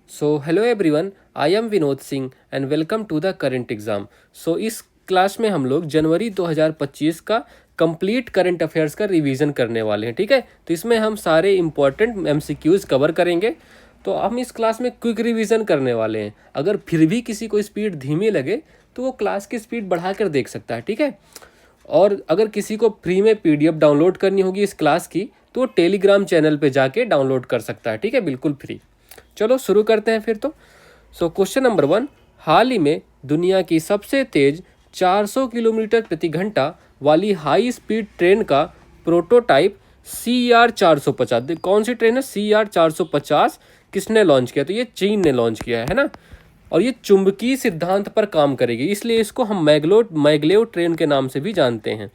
Hello everyone, I am Vinod Singh and welcome to the current exam. इस class में हम लोग जनवरी 2025 का कंप्लीट करंट अफेयर्स का रिवीजन करने वाले हैं। ठीक है, तो इसमें हम सारे इम्पोर्टेंट एमसीक्यूज़ कवर करेंगे। तो हम इस क्लास में क्विक रिवीजन करने वाले हैं। अगर फिर भी किसी को स्पीड धीमी लगे तो वो क्लास की स्पीड बढ़ा कर देख सकता है। ठीक है, और अगर किसी को फ्री में पीडीएफ डाउनलोड करनी होगी इस क्लास की तो वो टेलीग्राम चैनल पे जाके डाउनलोड कर सकता है। ठीक है, बिल्कुल फ्री। चलो शुरू करते हैं फिर तो। क्वेश्चन नंबर 1, हाल ही में दुनिया की सबसे तेज 400 किलोमीटर प्रति घंटा वाली हाई स्पीड ट्रेन का प्रोटोटाइप CR 450, कौन सी ट्रेन है? CR 450 किसने लॉन्च किया? तो ये चीन ने लॉन्च किया है ना। और ये चुंबकीय सिद्धांत पर काम करेगी, इसलिए इसको हम मैगलेव ट्रेन के नाम से भी जानते हैं।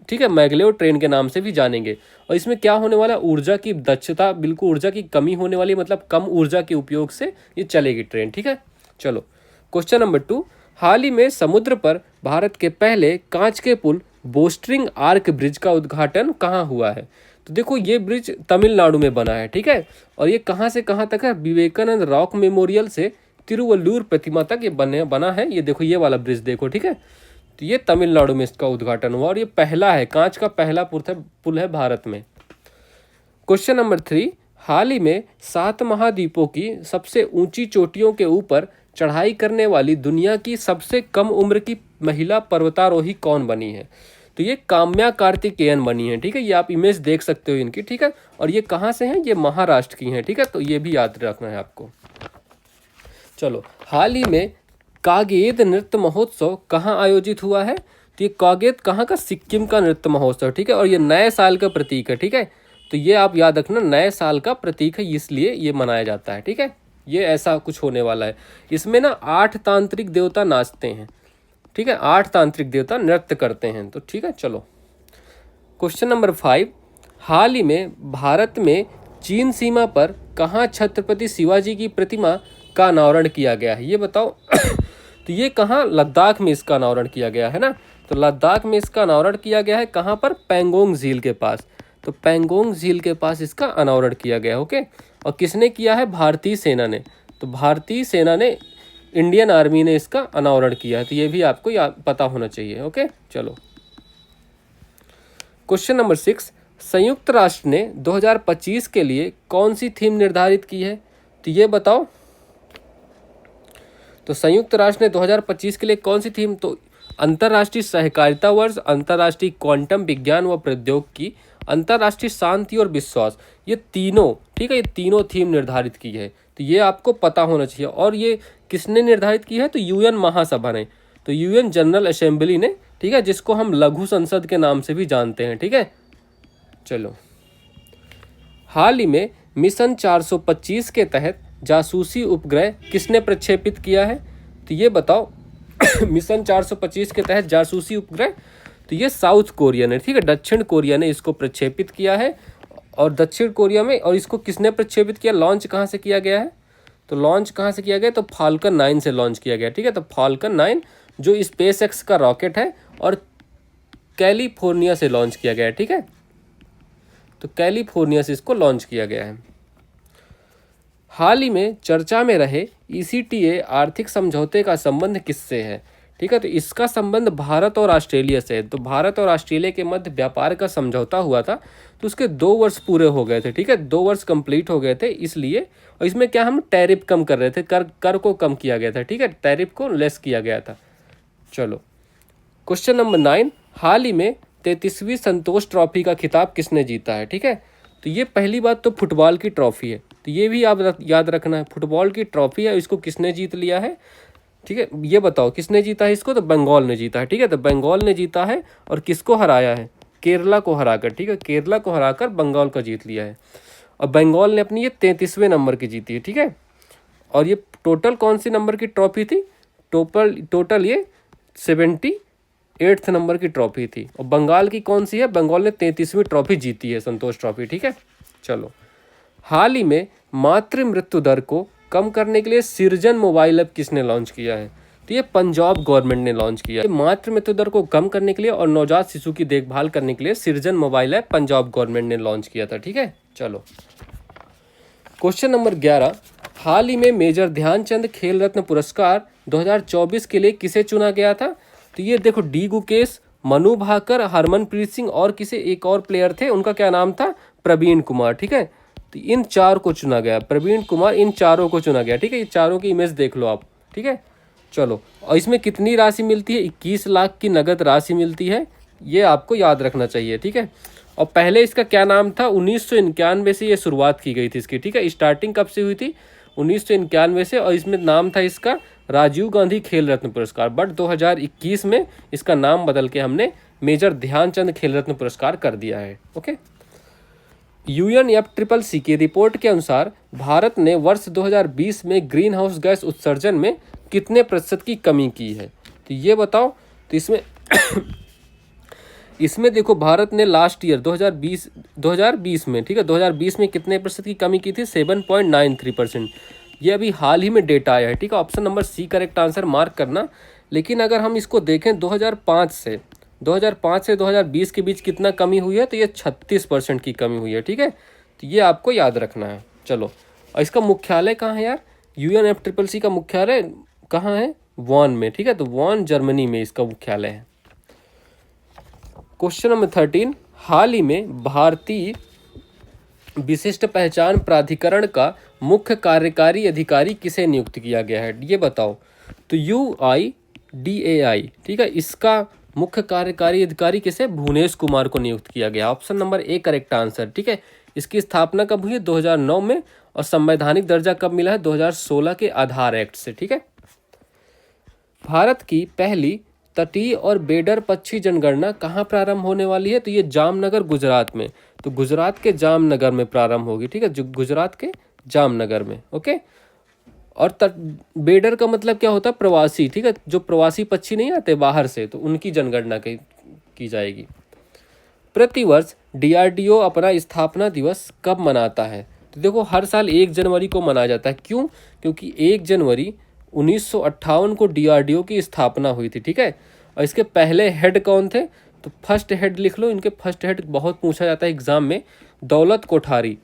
ठीक है, मैगलेव ट्रेन के नाम से भी जानेंगे। और इसमें क्या होने वाला है? ऊर्जा की दक्षता, बिल्कुल ऊर्जा की कमी होने वाली, मतलब कम ऊर्जा के उपयोग से ये चलेगी ट्रेन। ठीक है, चलो क्वेश्चन नंबर 2, हाल ही में समुद्र पर भारत के पहले कांच के पुल बोस्टरिंग आर्क ब्रिज का उद्घाटन कहाँ हुआ है? तो देखो ये ब्रिज तमिलनाडु में बना है। ठीक है, और ये कहाँ से कहाँ तक है? विवेकानंद रॉक मेमोरियल से तिरुवल्लुर प्रतिमा तक ये बना है। ये देखो, ये वाला ब्रिज देखो। ठीक है, तो ये तमिलनाडु में इसका उद्घाटन हुआ और ये पहला है, कांच का पहला पुल है भारत में। क्वेश्चन नंबर 3, हाल ही में 7 महाद्वीपों की सबसे ऊंची चोटियों के ऊपर चढ़ाई करने वाली दुनिया की सबसे कम उम्र की महिला पर्वतारोही कौन बनी है? तो ये काम्या कार्तिकेयन बनी है। ठीक है, ये आप इमेज देख सकते हो इनकी। ठीक है, और ये कहाँ से हैं? ये महाराष्ट्र की हैं। ठीक है, तो ये भी याद रखना है आपको। चलो, हाल ही में कागेद नृत्य महोत्सव कहाँ आयोजित हुआ है? तो ये कागेद कहाँ का? सिक्किम का नृत्य महोत्सव। ठीक है, और ये नए साल का प्रतीक है। ठीक है, तो ये आप याद रखना, नए साल का प्रतीक है, इसलिए ये मनाया जाता है। ठीक है, ये ऐसा कुछ होने वाला है। इसमें ना 8 तांत्रिक देवता नाचते हैं। ठीक है, 8 तांत्रिक देवता नृत्य करते हैं। तो ठीक है, चलो क्वेश्चन नंबर 5, हाल ही में भारत में चीन सीमा पर कहाँ छत्रपति शिवाजी की प्रतिमा का अनावरण किया गया है? ये बताओ। तो ये कहाँ? लद्दाख में इसका अनावरण किया गया है ना। तो लद्दाख में इसका अनावरण किया गया है। कहाँ पर? पैंगोंग झील के पास। तो पैंगोंग झील के पास इसका अनावरण किया गया है। ओके, और किसने किया है? भारतीय सेना ने। तो भारतीय सेना ने, इंडियन आर्मी ने इसका अनावरण किया है। तो ये भी आपको पता होना चाहिए। ओके, चलो क्वेश्चन नंबर 6, संयुक्त राष्ट्र ने 2025 के लिए कौन सी थीम निर्धारित की है? तो ये बताओ। तो संयुक्त राष्ट्र ने 2025 के लिए कौन सी थीम? तो अंतर्राष्ट्रीय सहकारिता वर्ष, अंतर्राष्ट्रीय क्वांटम विज्ञान व प्रौद्योगिकी, अंतर्राष्ट्रीय शांति और विश्वास, ये तीनों, ठीक है, ये तीनों थीम निर्धारित की है। तो ये आपको पता होना चाहिए। और ये किसने निर्धारित की है? तो यूएन महासभा ने, तो यूएन जनरल असेंबली ने। ठीक है, जिसको हम लघु संसद के नाम से भी जानते हैं। ठीक है, चलो हाल ही में मिशन 425 के तहत जासूसी उपग्रह किसने प्रक्षेपित किया है? तो ये बताओ। मिशन 425 के तहत जासूसी उपग्रह, तो ये साउथ कोरिया ने, ठीक है, दक्षिण कोरिया ने इसको प्रक्षेपित किया है। और दक्षिण कोरिया में, और इसको किसने प्रक्षेपित किया? लॉन्च कहाँ से किया गया है? तो लॉन्च कहाँ से किया गया? तो फाल्कन 9 से लॉन्च किया गया। ठीक है, तो फाल्कन 9 जो स्पेस एक्स का रॉकेट है और कैलिफोर्निया से लॉन्च किया गया है। ठीक है, तो कैलिफोर्निया से इसको लॉन्च किया गया है। हाल ही में चर्चा में रहे ECTA आर्थिक समझौते का संबंध किससे है? ठीक है, तो इसका संबंध भारत और ऑस्ट्रेलिया से है। तो भारत और ऑस्ट्रेलिया के मध्य व्यापार का समझौता हुआ था, तो उसके 2 वर्ष पूरे हो गए थे। ठीक है, 2 वर्ष कंप्लीट हो गए थे, इसलिए। और इसमें क्या, हम टैरिफ कम कर रहे थे, कर को कम किया गया था। ठीक है, टैरिफ को लेस किया गया था। चलो क्वेश्चन नंबर 9, हाल ही में 33वीं संतोष ट्रॉफी का खिताब किसने जीता है? ठीक है, तो ये पहली बात तो फुटबॉल की ट्रॉफी है, तो ये भी आप याद रखना है, फुटबॉल की ट्रॉफी है। इसको किसने जीत लिया है? ठीक है, ये बताओ किसने जीता है इसको? तो बंगाल ने जीता है। ठीक है, तो बंगाल ने जीता है। और किसको हराया है? केरला को हराकर। ठीक है, केरला को हराकर बंगाल का जीत लिया है। और बंगाल ने अपनी ये 33वें नंबर की जीती है। ठीक है, और ये टोटल कौन सी नंबर की ट्रॉफी थी? टोटल ये 78th नंबर की ट्रॉफी थी। और बंगाल की कौन सी है? बंगाल ने 33वीं ट्रॉफी जीती है, संतोष ट्रॉफी। ठीक है, चलो हाल ही में मातृ मृत्यु दर को कम करने के लिए सृजन मोबाइल ऐप किसने लॉन्च किया है? तो ये पंजाब गवर्नमेंट ने लॉन्च किया है। मातृ मृत्यु दर को कम करने के लिए और नवजात शिशु की देखभाल करने के लिए सृजन मोबाइल ऐप पंजाब गवर्नमेंट ने लॉन्च किया था। ठीक है, चलो क्वेश्चन नंबर 11, हाल ही में मेजर ध्यानचंद खेल रत्न पुरस्कार 2024 के लिए किसे चुना गया था? तो ये देखो, डी गुकेश, मनु भाकर, हरमनप्रीत सिंह और किसी एक और प्लेयर थे, उनका क्या नाम था? प्रवीण कुमार। ठीक है, तो इन चार को चुना गया, प्रवीण कुमार, इन चारों को चुना गया। ठीक है, ये चारों की इमेज देख लो आप। ठीक है, चलो, और इसमें कितनी राशि मिलती है? 21 लाख की नगद राशि मिलती है, ये आपको याद रखना चाहिए। ठीक है, और पहले इसका क्या नाम था? 1991 से ये शुरुआत की गई थी इसकी। ठीक है, स्टार्टिंग कब से हुई थी? 1991 से, और इसमें नाम था इसका राजीव गांधी खेल रत्न पुरस्कार। बट 2021 में इसका नाम बदल के हमने मेजर ध्यानचंद खेल रत्न पुरस्कार कर दिया है। ओके, UNFCCC की रिपोर्ट के अनुसार भारत ने वर्ष 2020 में ग्रीन हाउस गैस उत्सर्जन में कितने प्रतिशत की कमी की है? तो ये बताओ। तो इसमें देखो, भारत ने लास्ट ईयर 2020 में, ठीक है, 2020 में कितने प्रतिशत की कमी की थी? 7.93%। ये अभी हाल ही में डेटा आया है। ठीक है, option number C correct answer mark करना। लेकिन अगर हम इसको देखें 2005 से 2020 के बीच कितना कमी हुई है, तो ये 36% की कमी हुई है। ठीक है, तो ये आपको याद रखना है। चलो, और इसका मुख्यालय कहाँ है यार? UNFCCC का मुख्यालय कहाँ है? वॉन में। ठीक है, तो वॉन जर्मनी में इसका मुख्यालय है। क्वेश्चन नंबर 13, हाल ही में भारतीय विशिष्ट पहचान प्राधिकरण का मुख्य कार्यकारी अधिकारी किसे नियुक्त किया गया है? ये बताओ। तो UIDAI, ठीक है, इसका मुख्य कार्यकारी अधिकारी किसे? भुवनेश कुमार को नियुक्त किया गया। Option number A correct answer. ठीक है, इसकी स्थापना कब हुई है? 2009 में, और संवैधानिक दर्जा कब मिला है? 2016 के आधार एक्ट से। ठीक है, भारत की पहली तटीय और बेडर पक्षी जनगणना कहाँ प्रारंभ होने वाली है? तो ये जामनगर, गुजरात में। तो गुजरात के जामनगर में प्रारंभ होगी। ठीक है, जो गुजरात के जामनगर में। ओके, और बेडर का मतलब क्या होता है? प्रवासी। ठीक है, जो प्रवासी पक्षी नहीं आते बाहर से, तो उनकी जनगणना की जाएगी। प्रतिवर्ष DRDO अपना स्थापना दिवस कब मनाता है? तो देखो, हर साल 1 जनवरी को मनाया जाता है। क्यों? क्योंकि 1 जनवरी 1958 को DRDO की स्थापना हुई थी। ठीक है, और इसके पहले हेड कौन थे? तो फर्स्ट हेड लिख लो, इनके फर्स्ट हेड बहुत पूछा जाता है एग्जाम में, दौलत कोठारी।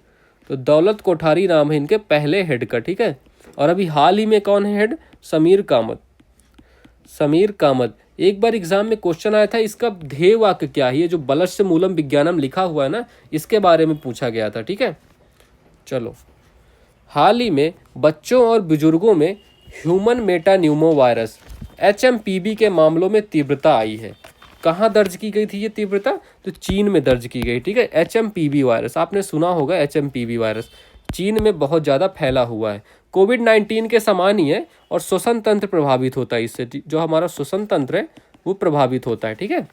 तो दौलत कोठारी नाम है इनके पहले हेड का। ठीक है, और अभी हाल ही में कौन है हेड? समीर कामत। समीर कामत। एक बार एग्जाम में क्वेश्चन आया था, इसका ध्येय वाक्य क्या है? ये जो बलस्य मूलम विज्ञानम लिखा हुआ है ना, इसके बारे में पूछा गया था। ठीक है, चलो, हाल ही में बच्चों और बुजुर्गों में ह्यूमन मेटान्यूमो वायरस HMPV के मामलों में तीव्रता आई है। कहाँ दर्ज की गई थी ये तीव्रता? तो चीन में दर्ज की गई। ठीक है, HMPV वायरस आपने सुना होगा। HMPV वायरस चीन में बहुत ज़्यादा फैला हुआ है। कोविड-19 के समान ही है, और श्वसन तंत्र प्रभावित होता है इससे। जो हमारा श्वसन तंत्र है वो प्रभावित होता है। ठीक है,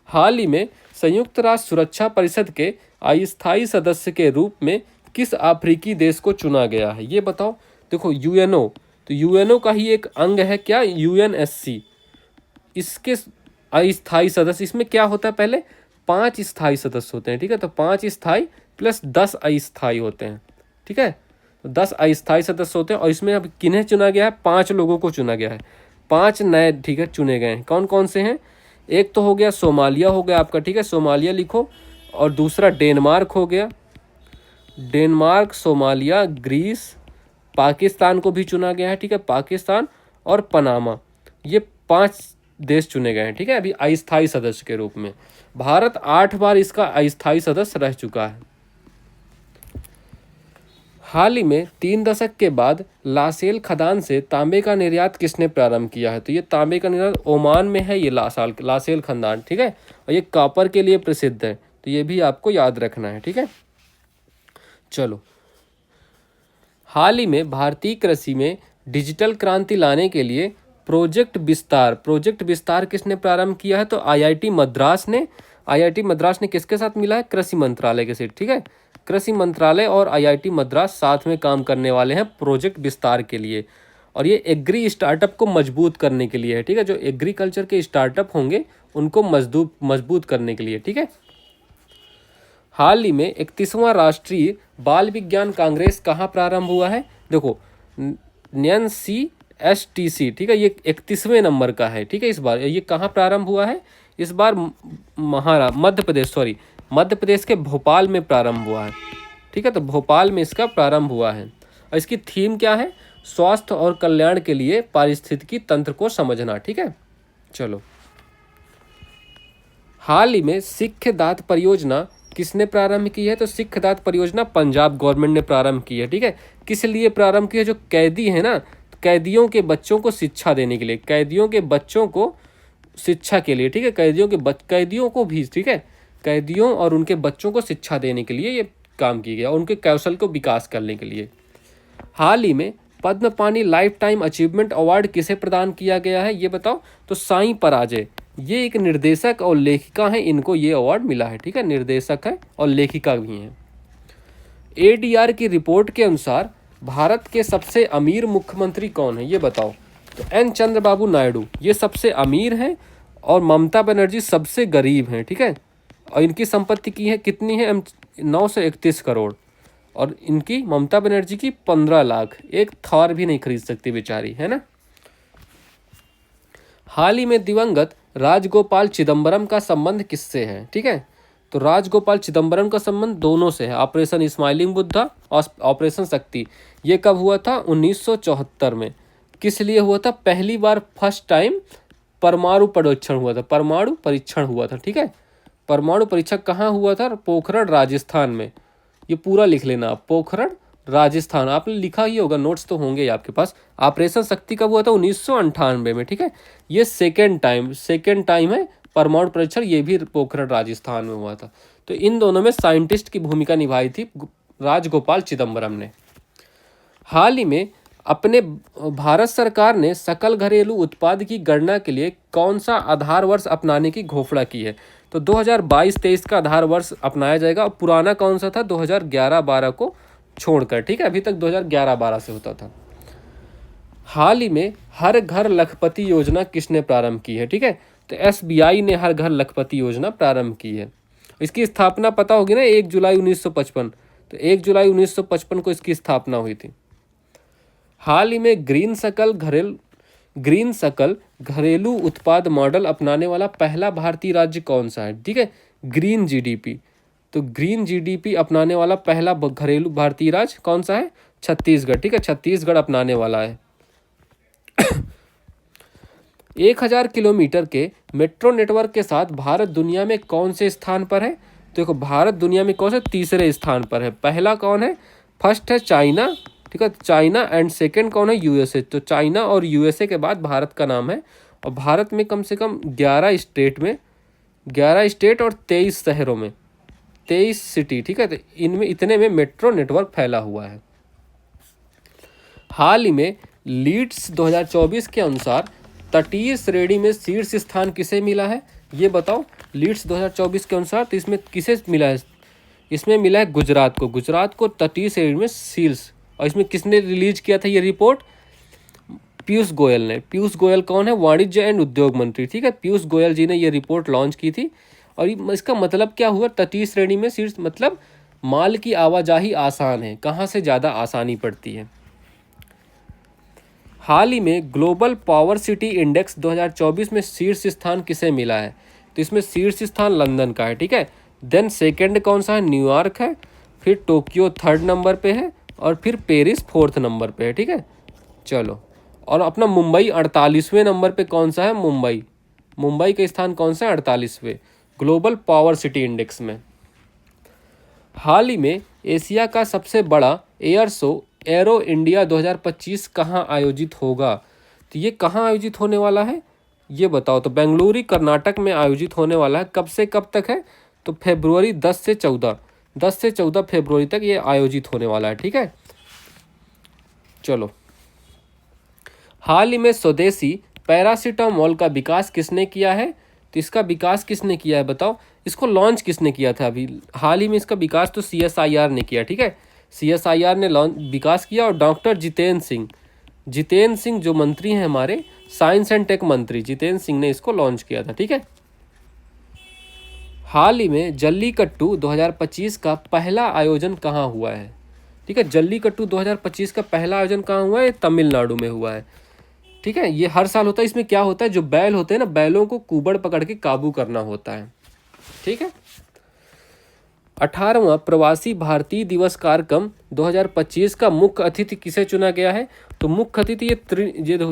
हाल ही में संयुक्त राष्ट्र सुरक्षा परिषद के अस्थायी सदस्य के रूप में किस अफ्रीकी देश को चुना गया है? ये बताओ। देखो, UNO, तो UNO का ही एक अंग है क्या? UNSC। इसके अस्थायी सदस्य, इसमें क्या होता है? पहले 5 स्थायी सदस्य होते हैं। ठीक है, तो 5 स्थायी प्लस 10 अस्थायी होते हैं। ठीक है, तो 10 अस्थायी सदस्य होते हैं, और इसमें अब किन्हें चुना गया है? 5 लोगों को चुना गया है। 5 नए, ठीक है, चुने गए हैं। कौन कौन से हैं? एक तो हो गया सोमालिया, हो गया आपका। ठीक है, सोमालिया लिखो। और दूसरा डेनमार्क हो गया। डेनमार्क, सोमालिया, ग्रीस, पाकिस्तान को भी चुना गया है। ठीक है, पाकिस्तान और पनामा, ये 5 देश चुने गए हैं। ठीक है, अभी अस्थायी सदस्य के रूप में। भारत 8 बार इसका अस्थायी सदस्य रह चुका है। हाल ही में 3 दशक के बाद लासेल खदान से तांबे का निर्यात किसने प्रारंभ किया है? तो ये तांबे का निर्यात ओमान में है, ये लासेल खदान। ठीक है, और ये कॉपर के लिए प्रसिद्ध है, तो ये भी आपको याद रखना है। ठीक है, चलो, हाल ही में भारतीय कृषि में डिजिटल क्रांति लाने के लिए प्रोजेक्ट विस्तार किसने प्रारंभ किया है? तो IIT मद्रास ने किसके साथ मिला है? कृषि मंत्रालय के साथ। ठीक है, कृषि मंत्रालय और IIT मद्रास साथ में काम करने वाले हैं प्रोजेक्ट विस्तार के लिए, और ये एग्री स्टार्टअप को मजबूत करने के लिए है। ठीक है, जो एग्रीकल्चर के स्टार्टअप होंगे उनको मजबूत करने के लिए। ठीक है, हाल ही में 31वां राष्ट्रीय बाल विज्ञान कांग्रेस कहाँ प्रारंभ हुआ है? देखो, NCSTC। ठीक है, ये 31वें नंबर का है। ठीक है, इस बार ये कहाँ प्रारंभ हुआ है? इस बार मध्य प्रदेश के भोपाल में प्रारंभ हुआ है। ठीक है, तो भोपाल में इसका प्रारंभ हुआ है। और इसकी थीम क्या है? स्वास्थ्य और कल्याण के लिए पारिस्थितिकी तंत्र को समझना। ठीक है, चलो। हाल ही में सिख दात परियोजना किसने प्रारंभ की है? तो सिख दात परियोजना पंजाब गवर्नमेंट ने प्रारंभ की है। ठीक है, किस लिए प्रारंभ की है? जो कैदी है ना, कैदियों के बच्चों को शिक्षा देने के लिए, कैदियों के बच्चों को शिक्षा के लिए। ठीक है, कैदियों को भी, ठीक है, कैदियों और उनके बच्चों को शिक्षा देने के लिए ये काम किया गया, उनके कौशल को विकास करने के लिए। हाल ही में पद्म पानी लाइफ टाइम अचीवमेंट अवार्ड किसे प्रदान किया गया है, ये बताओ? तो साईं पराजय, ये एक निर्देशक और लेखिका हैं, इनको ये अवार्ड मिला है। ठीक है, निर्देशक है और लेखिका भी हैं। एडीआर की रिपोर्ट के अनुसार भारत के सबसे अमीर मुख्यमंत्री कौन है, ये बताओ? तो एन चंद्रबाबू नायडू ये सबसे अमीर हैं और ममता बनर्जी सबसे गरीब हैं। ठीक है, और इनकी संपत्ति की है कितनी है? 931 करोड़। और इनकी ममता बनर्जी की 15 लाख, एक थार भी नहीं खरीद सकती बेचारी, है ना। हाल ही में दिवंगत राजगोपाल चिदम्बरम का संबंध किससे है? ठीक है, तो राजगोपाल चिदम्बरम का संबंध दोनों से है, ऑपरेशन स्माइलिंग बुद्धा और ऑपरेशन शक्ति। ये कब हुआ था? 1974 में। किस लिए हुआ था? पहली बार, फर्स्ट टाइम परमाणु परीक्षण हुआ था, परमाणु परीक्षण हुआ था। ठीक है, परमाणु परीक्षण कहाँ हुआ था? पोखरण राजस्थान में। ये पूरा लिख लेना आप, पोखरण राजस्थान। आपने लिखा ही होगा, नोट्स तो होंगे आपके पास। ऑपरेशन शक्ति कब हुआ था? 1998 में। ठीक है, ये सेकेंड टाइम है परमाणु परीक्षण, ये भी पोखरण राजस्थान में हुआ था। तो इन दोनों में साइंटिस्ट की भूमिका निभाई थी राजगोपाल चिदम्बरम ने। हाल ही में अपने भारत सरकार ने सकल घरेलू उत्पाद की गणना के लिए कौन सा आधार वर्ष अपनाने की घोषणा की है? तो 2022-23 का आधार वर्ष अपनाया जाएगा। पुराना कौन सा था? 2011-12 को छोड़कर। ठीक है, अभी तक 2011-12 से होता था। हाल ही में हर घर लखपति योजना किसने प्रारंभ की है? ठीक है, तो एसबीआई ने हर घर लखपति योजना प्रारंभ की है। इसकी स्थापना पता होगी ना, 1 जुलाई 1955। तो 1 जुलाई 1955 को इसकी स्थापना हुई थी। हाल ही में ग्रीन सकल घरेलू उत्पाद मॉडल अपनाने वाला पहला भारतीय राज्य कौन सा है? ठीक है, ग्रीन जीडीपी। तो ग्रीन जीडीपी अपनाने वाला पहला घरेलू भारतीय राज्य कौन सा है? छत्तीसगढ़। ठीक है, छत्तीसगढ़ अपनाने वाला है। 1000 किलोमीटर के मेट्रो नेटवर्क के साथ भारत दुनिया में कौन से स्थान पर है? तो देखो, भारत दुनिया में कौन से तीसरे स्थान पर है। पहला कौन है? फर्स्ट है चाइना। ठीक है, चाइना एंड सेकंड कौन है? यूएसए। तो चाइना और यूएसए के बाद भारत का नाम है। और भारत में कम से कम 11 स्टेट और 23 शहरों में 23 सिटी। ठीक है, तो इनमें इतने में मेट्रो नेटवर्क फैला हुआ है। हाल ही में लीड्स 2024 के अनुसार तटीय श्रेणी में शीर्ष स्थान किसे मिला है, ये बताओ? लीड्स 2024 के अनुसार तो इसमें किसे मिला है? इसमें मिला है गुजरात को तटीय श्रेणी में शीर्ष। और इसमें किसने रिलीज किया था ये रिपोर्ट? पीयूष गोयल ने। पीयूष गोयल कौन है? वाणिज्य एंड उद्योग मंत्री। ठीक है, पीयूष गोयल जी ने ये रिपोर्ट लॉन्च की थी। और इसका मतलब क्या हुआ? तटीय श्रेणी में शीर्ष मतलब माल की आवाजाही आसान है, कहाँ से ज़्यादा आसानी पड़ती है। हाल ही में ग्लोबल पावर सिटी इंडेक्स 2024 में शीर्ष स्थान किसे मिला है? तो इसमें शीर्ष स्थान लंदन का है। ठीक है, देन सेकंड कौन सा है? न्यूयॉर्क है, फिर टोक्यो थर्ड नंबर पे है, और फिर पेरिस फोर्थ नंबर पे है। ठीक है, चलो। और अपना मुंबई 48वें नंबर पे कौन सा है? मुंबई का स्थान कौन सा है? 48वें ग्लोबल पावर सिटी इंडेक्स में। हाल ही में एशिया का सबसे बड़ा एयर शो एरो इंडिया 2025 कहाँ आयोजित होगा? तो ये कहाँ आयोजित होने वाला है, ये बताओ? तो बेंगलुरु कर्नाटक में आयोजित होने वाला है। कब से कब तक है? तो फरवरी 10 से 14 फरवरी तक ये आयोजित होने वाला है। ठीक है, चलो। हाल ही में स्वदेशी पैरासीटामोल का विकास किसने किया है? तो इसका विकास किसने किया है बताओ? इसको लॉन्च किसने किया था? अभी हाल ही में इसका विकास तो CSIR ने किया। ठीक है, CSIR ने विकास किया। और डॉक्टर जितेंद्र सिंह जो मंत्री हैं हमारे साइंस एंड टेक मंत्री, जितेंद्र सिंह ने इसको लॉन्च किया था। ठीक है, हाल ही में जल्लीकट्टू 2025 का पहला आयोजन कहाँ हुआ है? ठीक है, जल्लीकट्टू 2025 का पहला आयोजन कहाँ हुआ है? तमिलनाडु में हुआ है। ठीक है, ये हर साल होता है। इसमें क्या होता है? जो बैल होते हैं ना, बैलों को कुबड़ पकड़ के काबू करना होता है। ठीक है, 18वां प्रवासी भारतीय दिवस कार्यक्रम 2025 का मुख्य अतिथि किसे चुना गया है? तो मुख्य अतिथि ये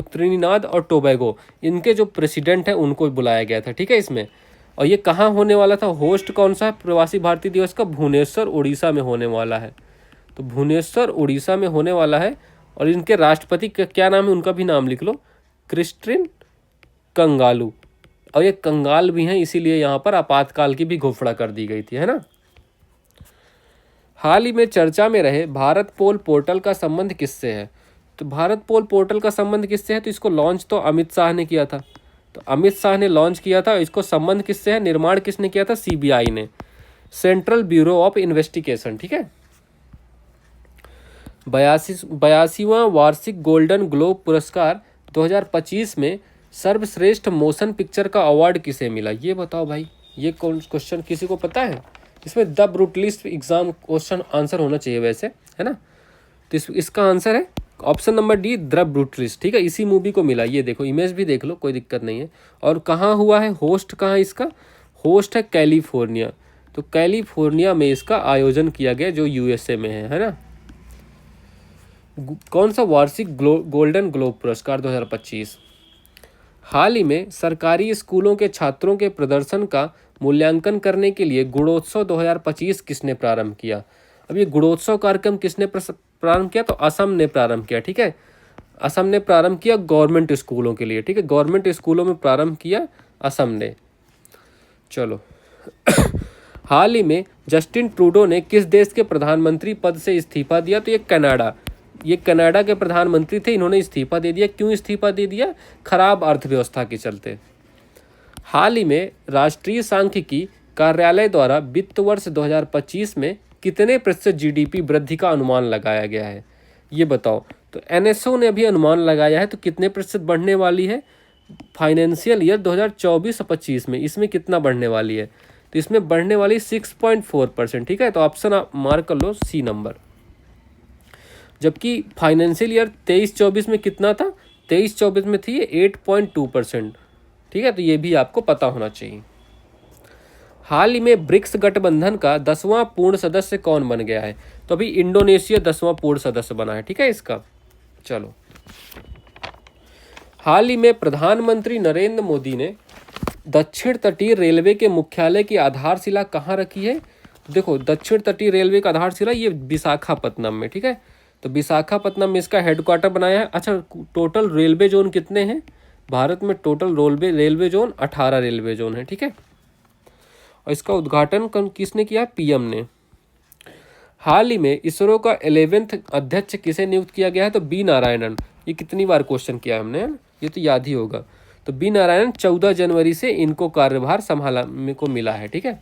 त्रिनिदाद और टोबैगो, इनके जो प्रेसिडेंट हैं उनको बुलाया गया था, ठीक है इसमें। और ये कहाँ होने वाला था? होस्ट कौन सा है प्रवासी भारतीय दिवस का? भुवनेश्वर उड़ीसा में होने वाला है। तो भुवनेश्वर उड़ीसा में होने वाला है। और इनके राष्ट्रपति का क्या नाम है? उनका भी नाम लिख लो, क्रिस्टिन कंगालू। और ये कंगाल भी हैं, इसीलिए यहाँ पर आपातकाल की भी घोषणा कर दी गई थी, है ना। हाल ही में चर्चा में रहे भारत पोल पोर्टल का संबंध किससे है? तो भारत पोल पोर्टल का संबंध किससे है? तो इसको लॉन्च तो अमित शाह ने किया था। तो अमित शाह ने लॉन्च किया था। इसको संबंध किससे है? निर्माण किसने किया था? सीबीआई ने, सेंट्रल ब्यूरो ऑफ इन्वेस्टिगेशन, ठीक है। 82वां वार्षिक गोल्डन ग्लोब पुरस्कार 2025 में सर्वश्रेष्ठ मोशन पिक्चर का अवार्ड किसे मिला? ये बताओ भाई, ये कौन क्वेश्चन किसी को पता है? इसमें the brutalist exam question answer होना चाहिए वैसे, है ना। तो इसका आंसर है option number D, the brutalist, ठीक है। इसी मूवी को मिला। ये देखो, इमेज भी देख लो, कोई दिक्कत नहीं है। और कहाँ हुआ है? होस्ट कहाँ है इसका? होस्ट है कैलिफोर्निया। तो कैलिफोर्निया में इसका आयोजन किया गया, जो यूएसए में है ना। कौन सा वार्षिक गोल्डन ग्लोब पुरस्कार 2025? हाल ही में सरकारी स्कूलों के छात्रों के प्रदर्शन का मूल्यांकन करने के लिए गुणोत्सव 2025 किसने प्रारंभ किया? अब ये गुणोत्सव कार्यक्रम किसने प्रारंभ किया? तो असम ने प्रारंभ किया, ठीक है। असम ने प्रारंभ किया गवर्नमेंट स्कूलों के लिए, ठीक है। गवर्नमेंट स्कूलों में प्रारंभ किया असम ने। चलो हाल ही में जस्टिन ट्रूडो ने किस देश के प्रधानमंत्री पद से इस्तीफा दिया? तो ये कनाडा के प्रधानमंत्री थे, इन्होंने इस्तीफा दे दिया। क्यों इस्तीफा दे दिया? खराब अर्थव्यवस्था के चलते। हाल ही में राष्ट्रीय सांख्यिकी कार्यालय द्वारा वित्त वर्ष 2025 में कितने प्रतिशत जीडीपी वृद्धि का अनुमान लगाया गया है? ये बताओ। तो एनएसओ ने अभी अनुमान लगाया है, तो कितने प्रतिशत बढ़ने वाली है फाइनेंशियल ईयर 2024-25 में? इसमें कितना बढ़ने वाली है? तो इसमें बढ़ने वाली 6.4%, ठीक है। तो ऑप्शन आप मार्क कर लो, सी नंबर। जबकि फाइनेंशियल ईयर 23-24 में कितना था? 23-24 में थी 8.2%, ठीक है। तो ये भी आपको पता होना चाहिए। हाल ही में ब्रिक्स गठबंधन का 10वां पूर्ण सदस्य कौन बन गया है? तो अभी इंडोनेशिया 10वां पूर्ण सदस्य बना है, ठीक है इसका। चलो, हाल ही में प्रधानमंत्री नरेंद्र मोदी ने दक्षिण तटीय रेलवे के मुख्यालय की आधारशिला कहाँ रखी है? देखो, दक्षिण तटीय रेलवे का आधारशिला ये विशाखापत्तनम में, ठीक है। तो विशाखापत्तनम में इसका हेडक्वार्टर बनाया है। अच्छा, टोटल रेलवे जोन कितने हैं भारत में? Total railway zone 18 railway zone है, ठीक है। और इसका उद्घाटन किसने किया? पीएम ने। हाल ही में इसरो का 11वें अध्यक्ष किसे नियुक्त किया गया है? तो बी नारायणन। ये कितनी बार क्वेश्चन किया हमने, ये तो याद ही होगा। तो बी नारायणन 14 जनवरी से इनको कार्यभार संभालने को मिला है, ठीक है।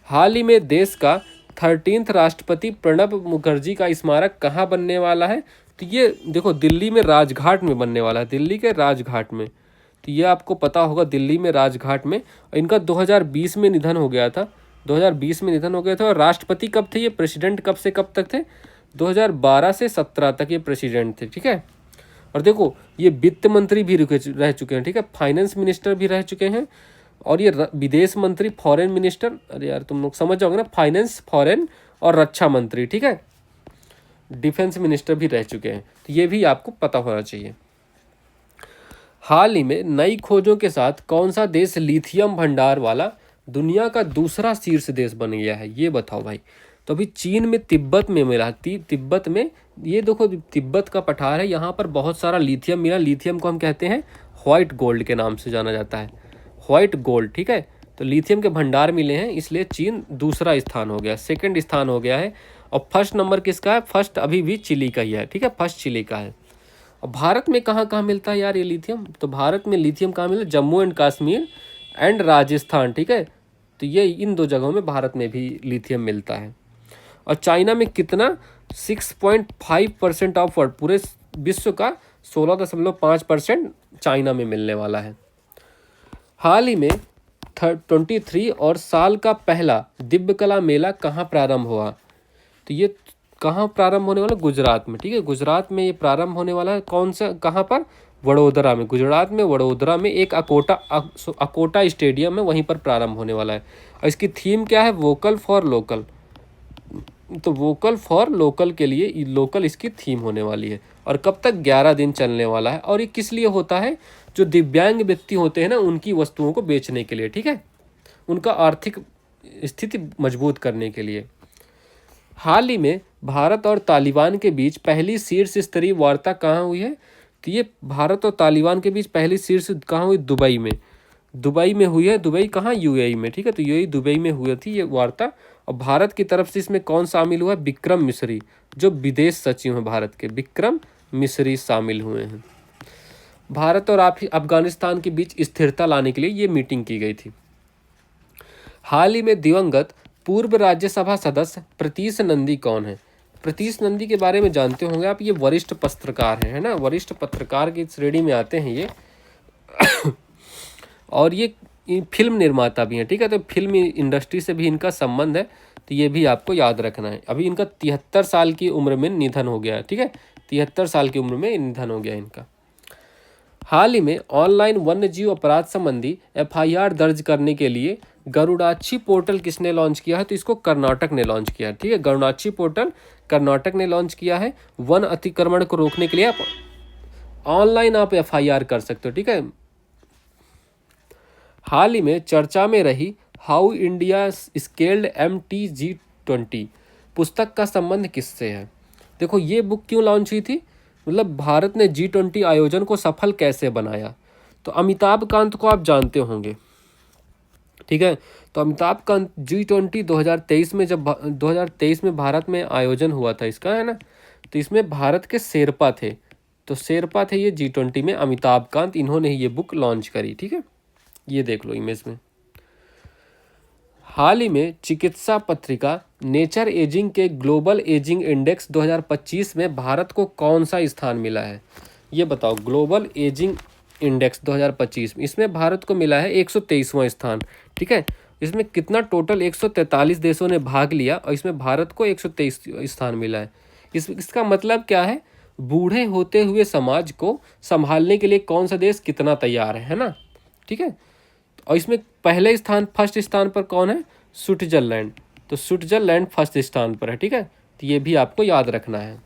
हाल ही में देश का 13th राष्ट्रपति प्रणब मुखर्जी का स्मारक कहाँ बनने वाला है? तो ये देखो, दिल्ली में राजघाट में बनने वाला है, दिल्ली के राजघाट में। तो ये आपको पता होगा, दिल्ली में राजघाट में। इनका 2020 में निधन हो गया था, 2020 में निधन हो गया था। और राष्ट्रपति कब थे ये? प्रेसिडेंट कब से कब तक थे? 2012 से 17 तक ये प्रेसिडेंट थे, ठीक है। और देखो, ये वित्त मंत्री भी रह चुके हैं, ठीक है। फाइनेंस मिनिस्टर भी रह चुके हैं। और ये विदेश मंत्री, फॉरेन मिनिस्टर, अरे यार तुम लोग समझ जाओगे ना, फाइनेंस, फॉरेन और रक्षा मंत्री, ठीक है। डिफेंस मिनिस्टर भी रह चुके हैं। तो ये भी आपको पता होना चाहिए। हाल ही में नई खोजों के साथ कौन सा देश लिथियम भंडार वाला दुनिया का दूसरा शीर्ष देश बन गया है? ये बताओ भाई। तो अभी चीन में तिब्बत में मिला, तिब्बत में, ये देखो तिब्बत का पठार है, यहाँ पर बहुत सारा लिथियम मिला। लिथियम को हम कहते हैं व्हाइट गोल्ड के नाम से जाना जाता है, व्हाइट गोल्ड, ठीक है। तो लिथियम के भंडार मिले हैं, इसलिए चीन दूसरा स्थान हो गया, सेकंड स्थान हो गया है। और फर्स्ट नंबर किसका है? फर्स्ट अभी भी चिली का ही है, ठीक है, फर्स्ट चिली का है। और भारत में कहाँ कहाँ मिलता है यार ये लिथियम? तो भारत में लिथियम कहाँ मिलता है? जम्मू एंड कश्मीर एंड राजस्थान, ठीक है। तो ये इन दो जगहों में भारत में भी लिथियम मिलता है। और चाइना में कितना? 6.5% ऑफ वर्ल्ड, पूरे विश्व का 16.5% चाइना में मिलने वाला है। हाल ही में 23 और साल का पहला दिव्य कला मेला कहाँ प्रारंभ हुआ? तो ये कहाँ प्रारंभ होने वाला? गुजरात में, ठीक है। गुजरात में ये प्रारंभ होने वाला है। कौन सा, कहाँ पर? वडोदरा में, गुजरात में वडोदरा में एक अकोटा स्टेडियम है, वहीं पर प्रारंभ होने वाला है। और इसकी थीम क्या है? Vocal for local. तो वोकल फॉर लोकल के लिए लोकल इसकी थीम होने वाली है। और कब तक? 11 दिन चलने वाला है। और ये किस लिए होता है? जो दिव्यांग व्यक्ति होते हैं ना, उनकी वस्तुओं को बेचने के लिए, ठीक है, उनका आर्थिक स्थिति मजबूत करने के लिए। हाल ही में भारत और तालिबान के बीच पहली शीर्ष स्तरीय वार्ता कहाँ हुई है? तो ये भारत और तालिबान के बीच पहली शीर्ष कहाँ हुई? दुबई में। दुबई में हुई है। दुबई कहाँ? यूएई में, ठीक है। तो यूएई दुबई में हुई थी ये वार्ता। और भारत की तरफ से इसमें कौन शामिल हुआ? विक्रम मिश्री, जो विदेश सचिव हैं भारत के, विक्रम मिश्री शामिल हुए हैं। भारत और अफगानिस्तान के बीच स्थिरता लाने के लिए ये मीटिंग की गई थी। हाल ही में दिवंगत पूर्व राज्यसभा सदस्य प्रतीश नंदी कौन है? प्रतीश नंदी के बारे में जानते होंगे आप, ये वरिष्ठ पत्रकार हैं, है ना, वरिष्ठ पत्रकार की श्रेणी में आते हैं ये। और ये फिल्म निर्माता भी हैं, ठीक है। तो फिल्म इंडस्ट्री से भी इनका संबंध है, तो ये भी आपको याद रखना है। अभी इनका 73 साल की उम्र में निधन हो गया है, ठीक है, 73 साल की उम्र में निधन हो गया इनका। हाल ही में ऑनलाइन वन्यजीव अपराध संबंधी एफआईआर दर्ज करने के लिए गरुड़ाक्षी पोर्टल किसने लॉन्च किया है? तो इसको कर्नाटक ने लॉन्च किया है, ठीक है। गरुड़ाक्षी पोर्टल कर्नाटक ने लॉन्च किया है। वन अतिक्रमण को रोकने के लिए आप ऑनलाइन एफआईआर कर सकते हो, ठीक है। हाल ही में चर्चा में रही हाउ इंडिया स्केल्ड MTG20 पुस्तक का संबंध किससे है? देखो, ये बुक क्यों लॉन्च हुई थी? मतलब भारत ने G20 आयोजन को सफल कैसे बनाया? तो अमिताभ कांत को आप जानते होंगे, ठीक है। तो अमिताभ कांत G20 2023 में, जब 2023 में भारत में आयोजन हुआ था इसका, है ना, तो इसमें भारत के शेरपा थे, तो शेरपा थे ये G20 में, अमिताभ कांत, इन्होंने ही ये बुक लॉन्च करी, ठीक है। ये देख लो इमेज में। हाल ही में चिकित्सा पत्रिका नेचर एजिंग के ग्लोबल एजिंग इंडेक्स 2025 में भारत को कौन सा स्थान मिला है? ये बताओ, ग्लोबल एजिंग इंडेक्स 2025 इसमें भारत को मिला है 123वां स्थान, ठीक है। इसमें कितना टोटल 143 देशों ने भाग लिया और इसमें भारत को 123 स्थान मिला है। इसका मतलब क्या है? बूढ़े होते हुए समाज को संभालने के लिए कौन सा देश कितना तैयार है ना, ठीक है। और इसमें पहले स्थान, फर्स्ट स्थान पर कौन है? स्विट्जरलैंड। तो स्विट्जरलैंड फर्स्ट स्थान पर है, ठीक है। तो ये भी आपको याद रखना है।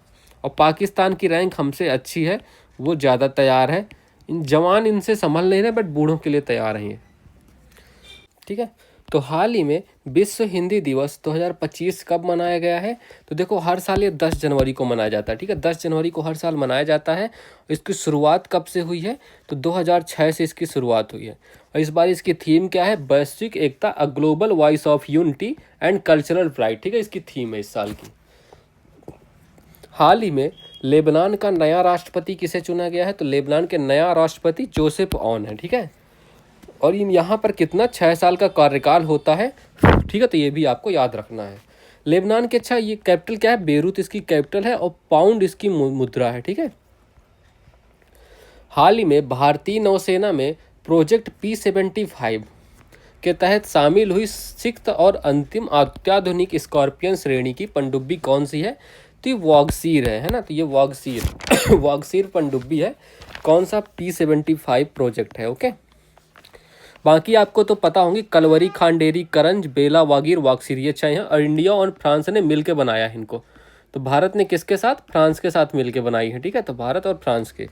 और पाकिस्तान की रैंक हमसे अच्छी है, वो ज़्यादा तैयार है। इन जवान इनसे संभल नहीं रहे, बट बूढ़ों के लिए तैयार हैं ये, ठीक है। तो हाल ही में विश्व हिंदी दिवस 2025 कब मनाया गया है? तो देखो, हर साल ये 10 जनवरी को मनाया जाता है, ठीक है। 10 जनवरी को हर साल मनाया जाता है। इसकी शुरुआत कब से हुई है? तो 2006 से इसकी शुरुआत हुई है। और इस बार इसकी थीम क्या है? वैश्विक एकता, a global voice of unity and cultural pride, ठीक है, इसकी थीम है इस साल की। हाल ही में लेबनान का नया राष्ट्रपति किसे चुना गया है? तो लेबनान के नया राष्ट्रपति जोसेफ ऑन है, ठीक है। और यहाँ पर कितना 6 साल का कार्यकाल होता है, ठीक है। तो ये भी आपको याद रखना है। लेबनान के, अच्छा, ये कैपिटल क्या है? बेरूत इसकी कैपिटल है और पाउंड इसकी मुद्रा है, ठीक है। हाल ही में भारतीय नौसेना में प्रोजेक्ट P-75 के तहत शामिल हुई 6th और अंतिम अत्याधुनिक स्कॉर्पियन श्रेणी की पनडुब्बी कौन सी है? तो ये वॉगसीर है ना। तो ये वॉगसीर वॉगसीर पनडुब्बी है। कौन सा? P-75 प्रोजेक्ट है, ओके। बाकी आपको तो पता होंगी, कलवरी, खांडेरी, करंज, बेला, वागीर, वाक्सीर, ये अच्छा है। और इंडिया और फ्रांस ने मिलकर बनाया है इनको। तो भारत ने किसके साथ? फ्रांस के साथ मिलकर बनाई है, ठीक है। तो भारत और फ्रांस के।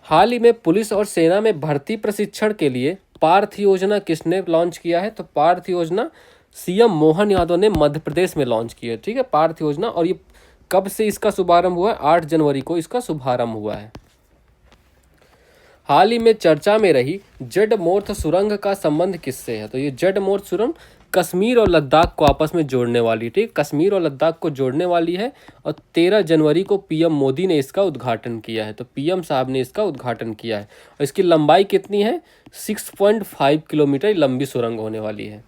हाल ही में पुलिस और सेना में भर्ती प्रशिक्षण के लिए पार्थ योजना किसने लॉन्च किया है? तो पार्थ योजना सीएम मोहन यादव ने मध्य प्रदेश में लॉन्च की है, ठीक है, पार्थ योजना। और ये कब से इसका शुभारंभ हुआ है? 8 जनवरी को इसका शुभारंभ हुआ है। हाल ही में चर्चा में रही जडमोर्थ सुरंग का संबंध किससे है? तो ये जडमोर्थ सुरंग कश्मीर और लद्दाख को आपस में जोड़ने वाली, ठीक, कश्मीर और लद्दाख को जोड़ने वाली है। और 13 जनवरी को पीएम मोदी ने इसका उद्घाटन किया है। तो पीएम साहब ने इसका उद्घाटन किया है। और इसकी लंबाई कितनी है? 6.5 किलोमीटर लंबी सुरंग होने वाली है।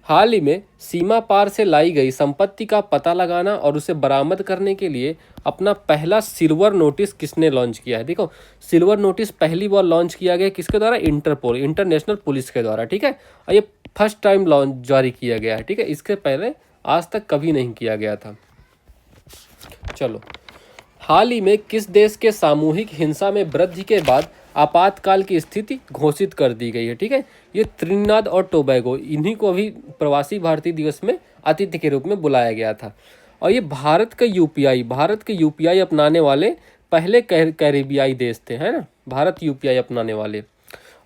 हाल ही में सीमा पार से लाई गई संपत्ति का पता लगाना और उसे बरामद करने के लिए अपना पहला सिल्वर नोटिस किसने लॉन्च किया है? देखो, सिल्वर नोटिस पहली बार लॉन्च किया गया किसके द्वारा? इंटरपोल, इंटरनेशनल पुलिस के द्वारा, ठीक है। और ये फर्स्ट टाइम लॉन्च जारी किया गया है, ठीक है। इसके पहले आज तक कभी नहीं किया गया था। चलो, हाल ही में किस देश के सामूहिक हिंसा में वृद्धि के बाद आपातकाल की स्थिति घोषित कर दी गई है? ठीक है, ये त्रिनिदाद और टोबैगो, इन्हीं को अभी प्रवासी भारतीय दिवस में अतिथि के रूप में बुलाया गया था। और ये भारत के यूपीआई अपनाने वाले पहले कैरिबियाई देश थे, है ना, भारत यूपीआई अपनाने वाले।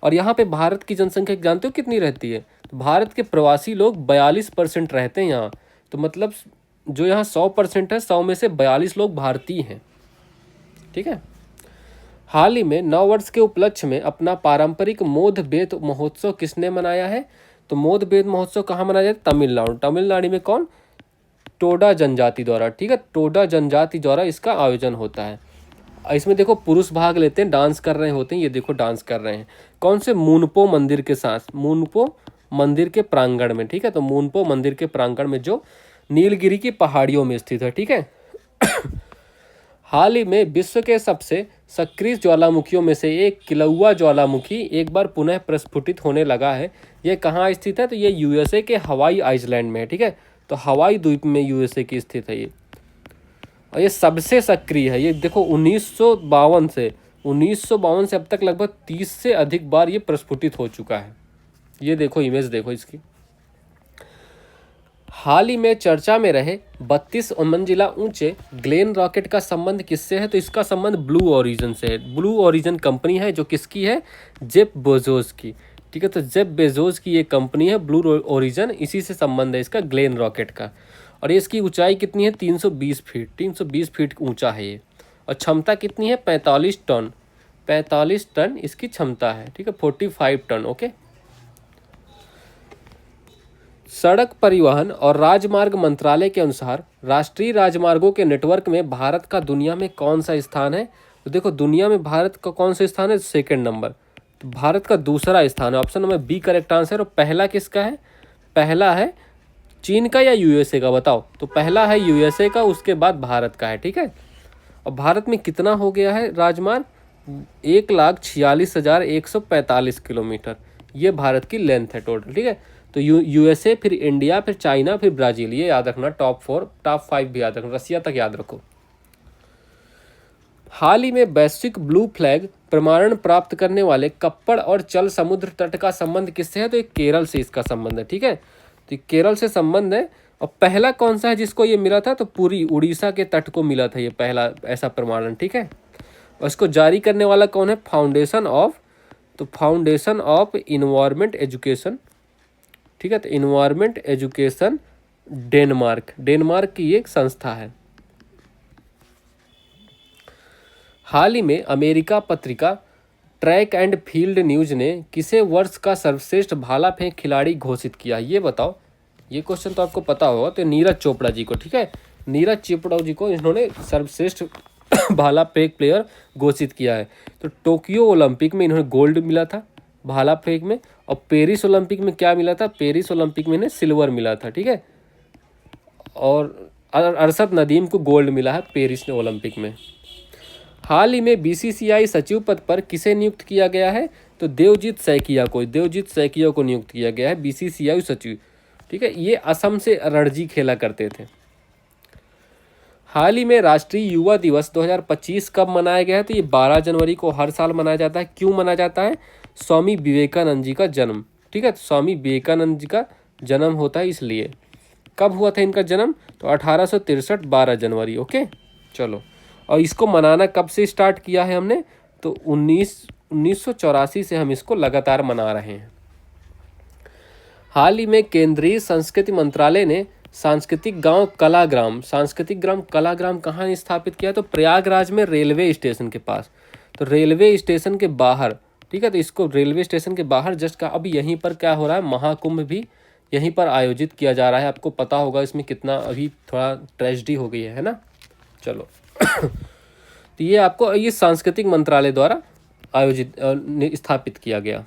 और यहाँ पे भारत की जनसंख्या जानते हो कितनी रहती है? तो भारत के प्रवासी लोग 42% रहते हैं यहाँ। तो मतलब जो यहाँ 100% है, 100 में से 42 लोग भारतीय हैं। ठीक है। हाल ही में नव वर्ष के उपलक्ष्य में अपना पारंपरिक मोद बेत महोत्सव किसने मनाया है? तो मोद बेत महोत्सव कहाँ मनाया जाता है? तमिलनाडु। तमिलनाडु में कौन? टोडा जनजाति द्वारा। ठीक है, टोडा जनजाति द्वारा इसका आयोजन होता है। इसमें देखो पुरुष भाग लेते हैं, डांस कर रहे होते हैं। ये देखो डांस कर रहे हैं कौन से? मूनपो मंदिर के साथ, मूनपो मंदिर के प्रांगण में। ठीक है, तो मूनपो मंदिर के प्रांगण में जो नीलगिरी की पहाड़ियों में स्थित है। ठीक है। हाल ही में विश्व के सबसे सक्रिय ज्वालामुखियों में से एक किलौआ ज्वालामुखी एक बार पुनः प्रस्फुटित होने लगा है। ये कहाँ स्थित है? तो ये यूएसए के हवाई आइलैंड में है। ठीक है, तो हवाई द्वीप में यूएसए की स्थित है ये। और ये सबसे सक्रिय है। ये देखो 1952 से अब तक लगभग 30 से अधिक बार ये प्रस्फुटित हो चुका है। ये देखो इमेज देखो इसकी। हाल ही में चर्चा में रहे 32 मंजिला ऊंचे ग्लेन रॉकेट का संबंध किससे है? तो इसका संबंध ब्लू ओरिजिन से है। ब्लू ओरिजिन कंपनी है जो किसकी है? जेफ बेजोस की। ठीक है, तो जेफ बेजोस की ये कंपनी है ब्लू ओरिजिन, इसी से संबंध है इसका ग्लेन रॉकेट का। और इसकी ऊंचाई कितनी है? 320 फीट। 320 फीट ऊंचा है ये। और क्षमता कितनी है? 45 टन। 45 टन इसकी क्षमता है। ठीक है, 45 टन। ओके। सड़क परिवहन और राजमार्ग मंत्रालय के अनुसार राष्ट्रीय राजमार्गों के नेटवर्क में भारत का दुनिया में कौन सा स्थान है? तो देखो दुनिया में भारत का कौन सा स्थान है? Second number. तो भारत का दूसरा स्थान है। Option number B correct answer. और पहला किसका है? पहला है चीन का या यूएसए का? बताओ। तो पहला है यूएसए का, उसके बाद भारत का है। ठीक है। और भारत में कितना हो गया है राजमार्ग? 1,46,145 किलोमीटर। ये भारत की लेंथ है टोटल। ठीक है, तो यूएसए, फिर इंडिया, फिर चाइना, फिर ब्राजील। ये याद रखना। टॉप 5 भी याद रखना। रसिया तक याद रखो। हाल ही में वैश्विक ब्लू फ्लैग प्रमाणन प्राप्त करने वाले कप्पड़ और चल समुद्र तट का संबंध किससे है? तो ये केरल से इसका संबंध है। ठीक है, तो केरल से संबंध है। और पहला कौन सा है जिसको ये मिला था? तो पूरी उड़ीसा के तट को मिला था ये पहला ऐसा प्रमाणन। ठीक है, और इसको जारी करने वाला कौन है? Foundation of environment education. ठीक है, तो इन्वायरमेंट एजुकेशन डेनमार्क की एक संस्था है। हाल ही में अमेरिका पत्रिका ट्रैक एंड फील्ड न्यूज ने किसे वर्ष का सर्वश्रेष्ठ भाला फेंक खिलाड़ी घोषित किया? ये बताओ। ये क्वेश्चन तो आपको पता होगा। तो नीरज चोपड़ा जी को। ठीक है, नीरज चोपड़ा जी को इन्होंने सर्वश्रेष्ठ भाला फेंक प्लेयर घोषित किया है। तो टोक्यो ओलंपिक में इन्होंने गोल्ड मिला था भाला फेंक में। और पेरिस ओलंपिक में क्या मिला था? पेरिस ओलंपिक में इन्हें सिल्वर मिला था। ठीक है, और अरशद नदीम को गोल्ड मिला है पेरिस ओलंपिक में। हाल ही में बीसीसीआई सचिव पद पर किसे नियुक्त किया गया है? तो देवजीत सैकिया को नियुक्त किया गया है बीसीसीआई सचिव। ठीक है, ये असम से रणजी खेला करते थे। हाल ही में राष्ट्रीय युवा दिवस 2025 कब मनाया गया है? तो ये 12 जनवरी को हर साल मनाया जाता है। क्यों मनाया जाता है? स्वामी विवेकानंद जी का जन्म। ठीक है, तो स्वामी विवेकानंद जी का जन्म होता है इसलिए। कब हुआ था इनका जन्म? तो 1863 12 जनवरी। ओके, चलो। और इसको मनाना कब से स्टार्ट किया है हमने? तो 1984 से हम इसको लगातार मना रहे हैं। हाल ही में केंद्रीय संस्कृति मंत्रालय ने सांस्कृतिक ग्राम कलाग्राम कहाँ स्थापित किया? तो प्रयागराज में रेलवे स्टेशन के पास। तो रेलवे स्टेशन के बाहर। ठीक है, तो इसको रेलवे स्टेशन के बाहर जस्ट का। अभी यहीं पर क्या हो रहा है? महाकुंभ भी यहीं पर आयोजित किया जा रहा है। आपको पता होगा इसमें कितना अभी थोड़ा ट्रेजेडी हो गई है ना। चलो तो ये सांस्कृतिक मंत्रालय द्वारा आयोजित स्थापित किया गया।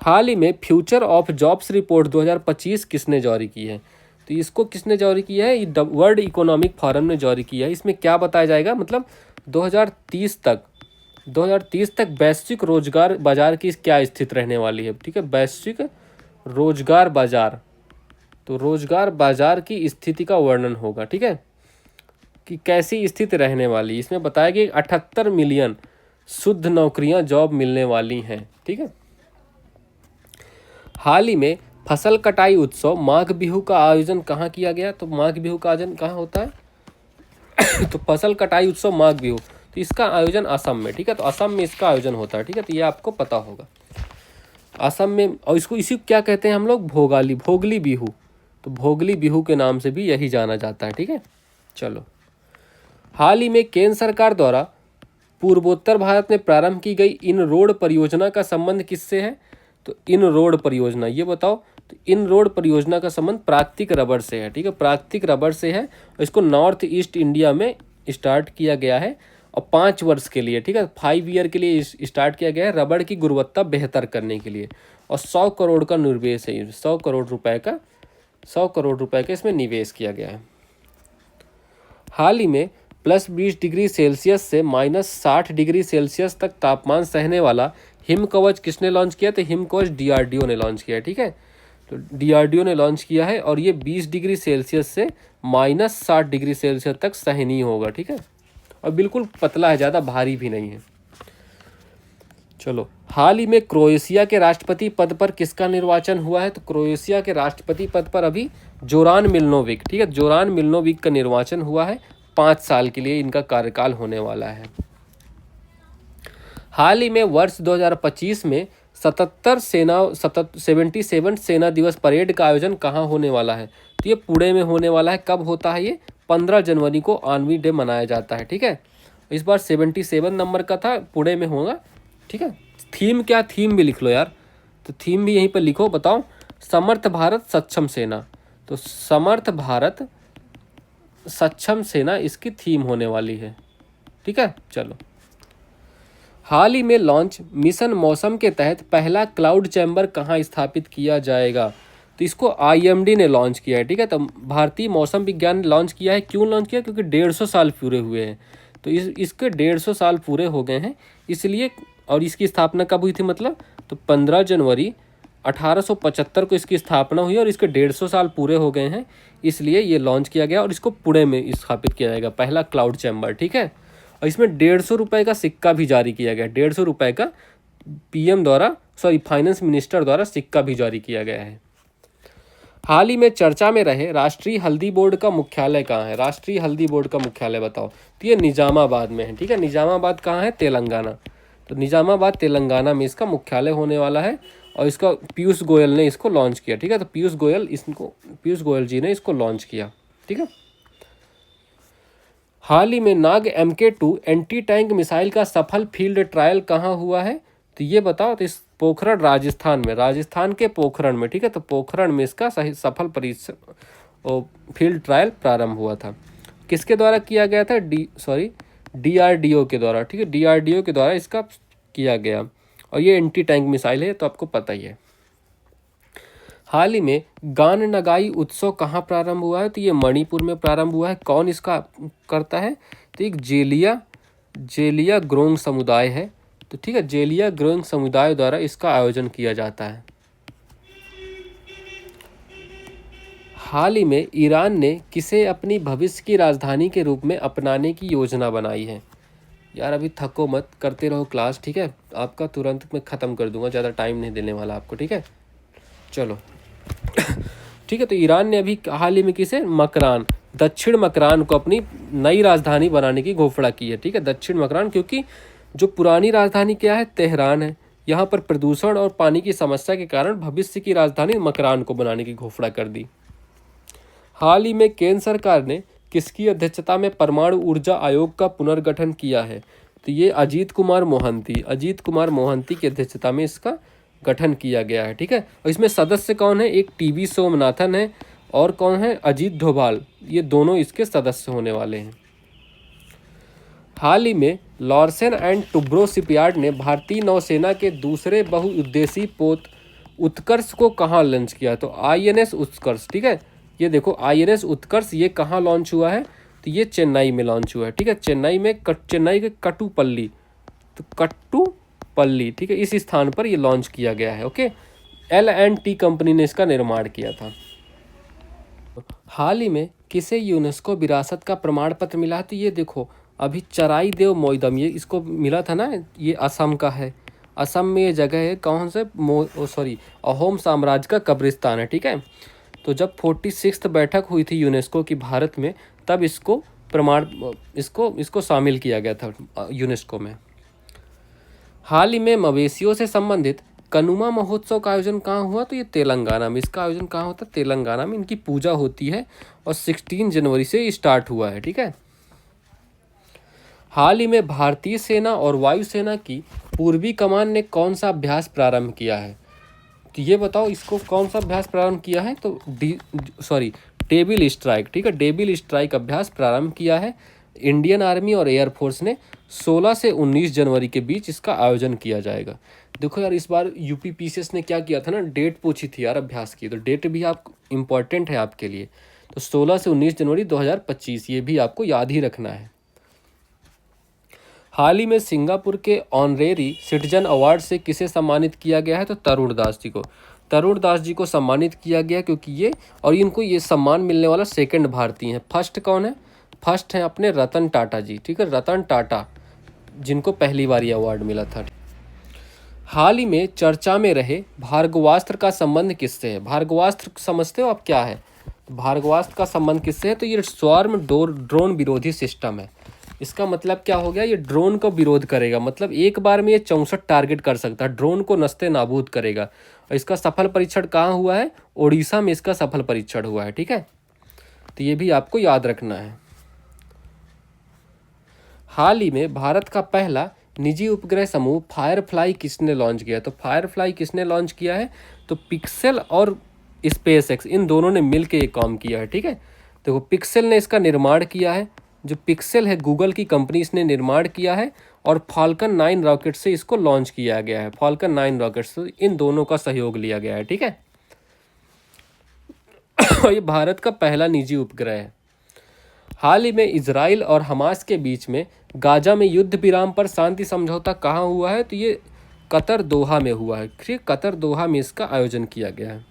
हाल ही में फ्यूचर ऑफ जॉब्स रिपोर्ट 2025 किसने जारी की है? तो इसको किसने जारी किया है? ये वर्ल्ड इकोनॉमिक फोरम ने जारी किया है। इसमें क्या बताया जाएगा? मतलब 2030 तक वैश्विक रोजगार बाजार की क्या स्थिति रहने वाली है। ठीक है, वैश्विक रोजगार बाजार। तो रोजगार बाजार की स्थिति का वर्णन होगा। ठीक है, कि कैसी स्थिति रहने वाली, इसमें बताया कि 78 मिलियन शुद्ध नौकरियां जॉब मिलने वाली हैं। ठीक है। हाल ही में फसल कटाई उत्सव माघ बिहू का आयोजन कहाँ किया गया? तो माघ बिहू का आयोजन कहाँ होता है? तो फसल कटाई उत्सव माघ बिहू, तो इसका आयोजन असम में। ठीक है, तो असम में इसका आयोजन होता है। ठीक है, तो ये आपको पता होगा असम में। और इसको इसी क्या कहते हैं हम लोग? भोगली बिहू। तो भोगली बिहू के नाम से भी यही जाना जाता है। ठीक है, चलो। हाल ही में केंद्र सरकार द्वारा पूर्वोत्तर भारत में प्रारंभ की गई इन रोड परियोजना का संबंध किससे है? तो इन रोड परियोजना, ये बताओ। तो इन रोड परियोजना का संबंध प्राकृतिक रबड़ से है। ठीक है, प्राकृतिक रबड़ से है। और इसको नॉर्थ ईस्ट इंडिया में स्टार्ट किया गया है और 5 वर्ष के लिए। ठीक है, 5 ईयर के लिए स्टार्ट किया गया है, रबड़ की गुणवत्ता बेहतर करने के लिए। और 100 करोड़ का निवेश है, 100 करोड़ रुपए का इसमें निवेश किया गया है। हाल ही में +20 डिग्री सेल्सियस से -60 डिग्री सेल्सियस तक तापमान सहने वाला हिम कवच किसने लॉन्च किया? तो हिम कवच DRDO ने लॉन्च किया है। ठीक है, तो DRDO ने लॉन्च किया है और ये 20 डिग्री सेल्सियस से -60 डिग्री सेल्सियस तक सहनीय होगा। ठीक है, और बिल्कुल पतला है, ज़्यादा भारी भी नहीं है। चलो, हाल ही में क्रोएशिया के राष्ट्रपति पद पर किसका निर्वाचन हुआ है? तो क्रोएशिया के राष्ट्रपति पद पर अभी जोरान मिलनोविक। ठीक है, जोरान मिलनोविक का निर्वाचन हुआ है। 5 साल के लिए इनका कार्यकाल होने वाला है। हाल ही में वर्ष 2025 में 77 सेना दिवस परेड का आयोजन कहाँ होने वाला है? तो ये पुणे में होने वाला है। कब होता है ये? 15 जनवरी को आर्मी डे मनाया जाता है। ठीक है, इस बार 77 नंबर का था, पुणे में होगा। ठीक है, थीम क्या? थीम भी लिख लो यार, तो थीम भी यहीं पर लिखो। बताओ, समर्थ भारत सक्षम सेना। तो समर्थ भारत सक्षम सेना इसकी थीम होने वाली है। ठीक है, चलो। हाल ही में लॉन्च मिशन मौसम के तहत पहला क्लाउड चैम्बर कहाँ स्थापित किया जाएगा? तो इसको IMD ने लॉन्च किया है। ठीक है, तो भारतीय मौसम विज्ञान ने लॉन्च किया है। क्यों लॉन्च किया? क्योंकि 150 साल पूरे हुए हैं। तो इसके 150 साल पूरे हो गए हैं इसलिए। और इसकी स्थापना कब हुई थी? मतलब तो 15 जनवरी 1875 को इसकी स्थापना हुई और इसके 150 साल पूरे हो गए हैं, इसलिए ये लॉन्च किया गया और इसको पुणे में स्थापित किया जाएगा, पहला क्लाउड चैम्बर। ठीक है, और इसमें 150 रुपये का सिक्का भी जारी किया गया। 150 रुपये का फाइनेंस मिनिस्टर द्वारा सिक्का भी जारी किया गया है। हाल ही में चर्चा में रहे राष्ट्रीय हल्दी बोर्ड का मुख्यालय कहाँ है? राष्ट्रीय हल्दी बोर्ड का मुख्यालय बताओ। तो ये निजामाबाद में है। ठीक है, निजामाबाद कहाँ है? तेलंगाना। तो निजामाबाद तेलंगाना में इसका मुख्यालय होने वाला है और इसका पीयूष गोयल ने इसको लॉन्च किया। ठीक है, तो पीयूष गोयल जी ने इसको लॉन्च किया। ठीक है। हाल ही में नाग MK2 एंटी टैंक मिसाइल का सफल फील्ड ट्रायल कहाँ हुआ है? तो ये बताओ। तो इस पोखरण, राजस्थान के पोखरण में। ठीक है, तो पोखरण में इसका सफल फील्ड ट्रायल प्रारंभ हुआ था। किसके द्वारा किया गया था? DRDO के द्वारा। ठीक है, DRDO के द्वारा इसका किया गया और ये एंटी टैंक मिसाइल है, तो आपको पता ही है। हाल ही में गान नगाई उत्सव कहाँ प्रारंभ हुआ है? तो ये मणिपुर में प्रारंभ हुआ है। कौन इसका करता है? तो एक जेलिया ग्रोंग समुदाय है। तो ठीक है, जेलिया ग्रोंग समुदाय द्वारा इसका आयोजन किया जाता है। हाल ही में ईरान ने किसे अपनी भविष्य की राजधानी के रूप में अपनाने की योजना बनाई है? यार अभी थको मत, करते रहो क्लास। ठीक है, आपका तुरंत मैं ख़त्म कर दूंगा, ज़्यादा टाइम नहीं देने वाला आपको। ठीक है, चलो। ठीक है, तो ईरान ने अभी हाल ही में किसे? दक्षिण मकरान को अपनी नई राजधानी बनाने की घोषणा की है। ठीक है, दक्षिण मकरान, क्योंकि जो पुरानी राजधानी क्या है? तेहरान है। यहाँ पर प्रदूषण और पानी की समस्या के कारण भविष्य की राजधानी मकरान को बनाने की घोषणा कर दी। हाल ही में केंद्र सरकार ने किसकी अध्यक्षता में परमाणु ऊर्जा आयोग का पुनर्गठन किया है? तो ये अजीत कुमार मोहंती की अध्यक्षता में इसका गठन किया गया है। ठीक है, और इसमें सदस्य कौन है? एक TB सोमनाथन है और कौन है? अजीत डोभाल। ये दोनों इसके सदस्य होने वाले हैं। हाल ही में लॉर्सन एंड टुब्रो शिपयार्ड ने भारतीय नौसेना के दूसरे बहुउद्देशीय पोत उत्कर्ष को कहाँ लॉन्च किया? तो INS उत्कर्ष। ठीक है, ये देखो INS उत्कर्ष ये कहाँ लॉन्च हुआ है? तो ये चेन्नई में लॉन्च हुआ है। ठीक है, चेन्नई के कट्टुपल्ली, तो कट्टुपल्ली, ठीक है, इस स्थान पर ये लॉन्च किया गया है। ओके, L&T कंपनी ने इसका निर्माण किया था। हाल ही में किसे यूनेस्को विरासत का प्रमाण पत्र मिला है? तो ये देखो, अभी चराई देव मोइदम, ये इसको मिला था ना, ये असम का है। असम में ये जगह है, कौन से अहोम साम्राज्य का कब्रिस्तान है, ठीक है। तो जब 46th बैठक हुई थी यूनेस्को की भारत में, तब इसको इसको शामिल किया गया था यूनेस्को में। हाल ही में मवेशियों से संबंधित कनुमा महोत्सव का आयोजन कहाँ हुआ? तो ये तेलंगाना में। इसका आयोजन कहाँ होता है? तेलंगाना में। इनकी पूजा होती है और 16 जनवरी से स्टार्ट हुआ है, ठीक है। हाल ही में भारतीय सेना और वायुसेना की पूर्वी कमान ने कौन सा अभ्यास प्रारंभ किया है? तो ये बताओ, इसको कौन सा अभ्यास प्रारंभ किया है? तो डेबिल स्ट्राइक, ठीक है, डेबिल स्ट्राइक अभ्यास प्रारंभ किया है। इंडियन आर्मी और एयरफोर्स ने 16 से 19 जनवरी के बीच इसका आयोजन किया जाएगा। देखो यार, इस बार यूपी पीसीएस ने क्या किया था ना, डेट पूछी थी यार अभ्यास की, तो डेट भी आप इम्पॉर्टेंट है आपके लिए। तो 16 से 19 जनवरी 2025, ये भी आपको याद ही रखना है। हाल ही में सिंगापुर के ऑनरेरी सिटीजन अवार्ड से किसे सम्मानित किया गया है? तो तरुण दास जी को। तरुण दास जी को सम्मानित किया गया क्योंकि इनको ये सम्मान मिलने वाला सेकंड भारतीय हैं। फर्स्ट कौन है? फर्स्ट हैं अपने रतन टाटा जी, ठीक है, रतन टाटा, जिनको पहली बार ये अवार्ड मिला था। हाल ही में चर्चा में रहे भार्गवास्त्र का संबंध किससे है? भार्गवास्त्र समझते हो आप क्या है? भार्गवास्त्र का संबंध किससे है? तो ये स्वार्म ड्रोन विरोधी सिस्टम है। इसका मतलब क्या हो गया? ये ड्रोन को विरोध करेगा, मतलब एक बार में ये 64 टारगेट कर सकता है, ड्रोन को नस्ते नाबूद करेगा। और इसका सफल परीक्षण कहाँ हुआ है? ओडिशा में इसका सफल परीक्षण हुआ है, ठीक है। तो ये भी आपको याद रखना है। हाल ही में भारत का पहला निजी उपग्रह समूह फायरफ्लाई किसने लॉन्च किया? तो फायरफ्लाई किसने लॉन्च किया है? तो पिक्सेल और स्पेसएक्स, इन दोनों ने मिलकर ये काम किया है, ठीक है। देखो, पिक्सेल ने इसका निर्माण किया है, जो पिक्सेल है गूगल की कंपनी, इसने निर्माण किया है, और फाल्कन 9 रॉकेट से इसको लॉन्च किया गया है। फाल्कन 9 रॉकेट से इन दोनों का सहयोग लिया गया है, ठीक है। ये भारत का पहला निजी उपग्रह है। हाल ही में इजराइल और हमास के बीच में गाजा में युद्ध विराम पर शांति समझौता कहाँ हुआ है? तो ये कतर दोहा में हुआ है, ठीक, कतर दोहा में इसका आयोजन किया गया है।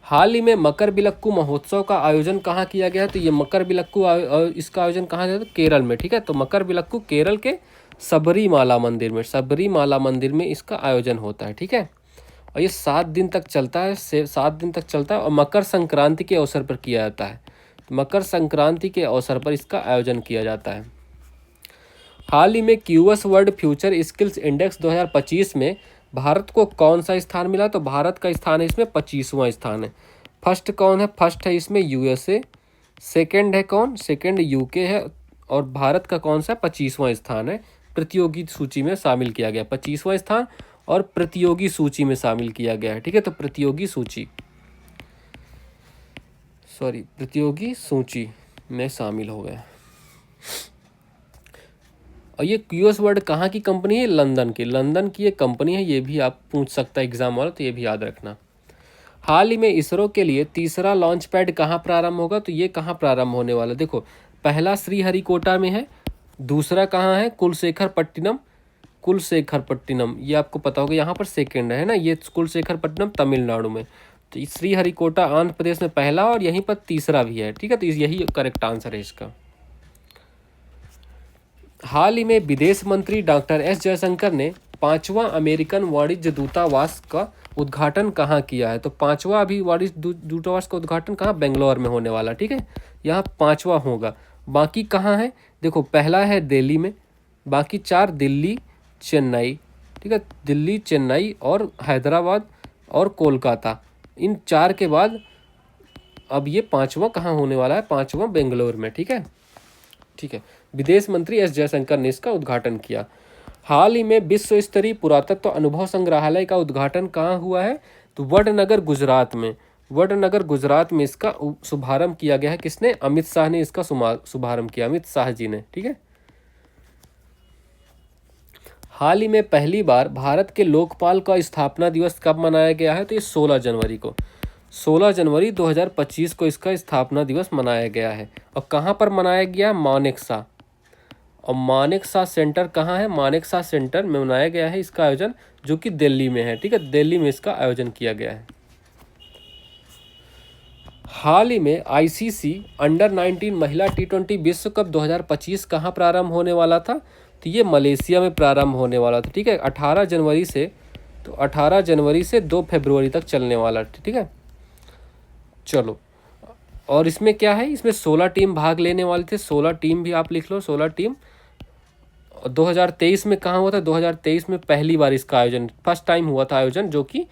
हाल ही में मकरविलक्कू महोत्सव का आयोजन कहाँ किया गया है? तो ये मकरविलक्कू इसका आयोजन कहाँ किया? केरल में, ठीक है। तो मकरविलक्कू केरल के सबरीमाला मंदिर में, सबरीमाला मंदिर में इसका आयोजन होता है, ठीक है। और ये 7 दिन तक चलता है, 7 दिन तक चलता है, और मकर संक्रांति के अवसर पर किया जाता है। तो मकर संक्रांति के अवसर पर इसका आयोजन किया जाता है। हाल ही में QS world future skills index 2025 में भारत को कौन सा स्थान मिला? तो भारत का स्थान है इसमें 25वां स्थान है। फर्स्ट कौन है? फर्स्ट है इसमें यूएसए, सेकंड है कौन? सेकंड यूके है, और भारत का कौन सा? 25वां स्थान है। प्रतियोगी सूची में शामिल किया गया, 25वां स्थान, और प्रतियोगी सूची में शामिल किया गया है, ठीक है। तो प्रतियोगी सूची में शामिल हो गया। और ये क्यूएस वर्ल्ड कहाँ की कंपनी है? लंदन की ये कंपनी है। ये भी आप पूछ सकता है एग्जाम वाला, तो ये भी याद रखना। हाल ही में इसरो के लिए तीसरा लॉन्च पैड कहाँ प्रारंभ होगा? तो ये कहाँ प्रारंभ होने वाला? देखो, पहला श्रीहरिकोटा में है, दूसरा कहाँ है? कुलशेखरपट्टिनम, ये आपको पता होगा। यहाँ पर सेकेंड है ना, ये कुलशेखरपट्टिनम तमिलनाडु में। तो श्रीहरिकोटा आंध्र प्रदेश में पहला, और यहीं पर तीसरा भी है, ठीक है। तो यही करेक्ट आंसर है इसका। हाल ही में विदेश मंत्री डॉक्टर एस जयशंकर ने 5वां अमेरिकन वाणिज्य दूतावास का उद्घाटन कहाँ किया है? तो 5वां अभी वाणिज्य दूतावास का उद्घाटन कहाँ? बेंगलोर में होने वाला, ठीक है। यहाँ 5वां होगा। बाकी कहाँ है? देखो, पहला है दिल्ली में, बाकी 4 दिल्ली, चेन्नई, ठीक है, दिल्ली, चेन्नई और हैदराबाद और कोलकाता, इन 4 के बाद अब ये 5वां कहाँ होने वाला है? 5वां बेंगलोर में, ठीक है। विदेश मंत्री एस जयशंकर ने इसका उद्घाटन किया। हाल ही में विश्व स्तरीय पुरातत्व अनुभव संग्रहालय का उद्घाटन कहाँ हुआ है? तो वडनगर गुजरात में इसका शुभारंभ किया गया है। किसने? अमित शाह ने इसका शुभारंभ किया, अमित शाह जी ने, ठीक है। हाल ही में पहली बार भारत के लोकपाल का स्थापना दिवस कब मनाया गया है? तो ये 16 जनवरी को, 16 जनवरी 2025 को इसका स्थापना दिवस मनाया गया है। और कहाँ पर मनाया गया? मानेकशॉ। और मानेकशॉ सेंटर कहाँ है? मानेकशॉ सेंटर में मनाया गया है इसका आयोजन, जो कि दिल्ली में है, ठीक है। दिल्ली में इसका आयोजन किया गया है। हाल ही में आईसीसी अंडर 19 महिला टी20 विश्व कप 2025 कहाँ प्रारंभ होने वाला था? तो ये मलेशिया में प्रारंभ होने वाला था, ठीक है, 18 जनवरी से। तो 18 जनवरी से 2 फरवरी तक चलने वाला, ठीक है। चलो, और इसमें क्या है, इसमें 16 टीम भाग लेने वाले थे, 16 टीम भी आप लिख लो, 16 टीम। 2023 में कहाँ हुआ था? 2023 में पहली बार इसका आयोजन, फर्स्ट टाइम हुआ था आयोजन, जो कि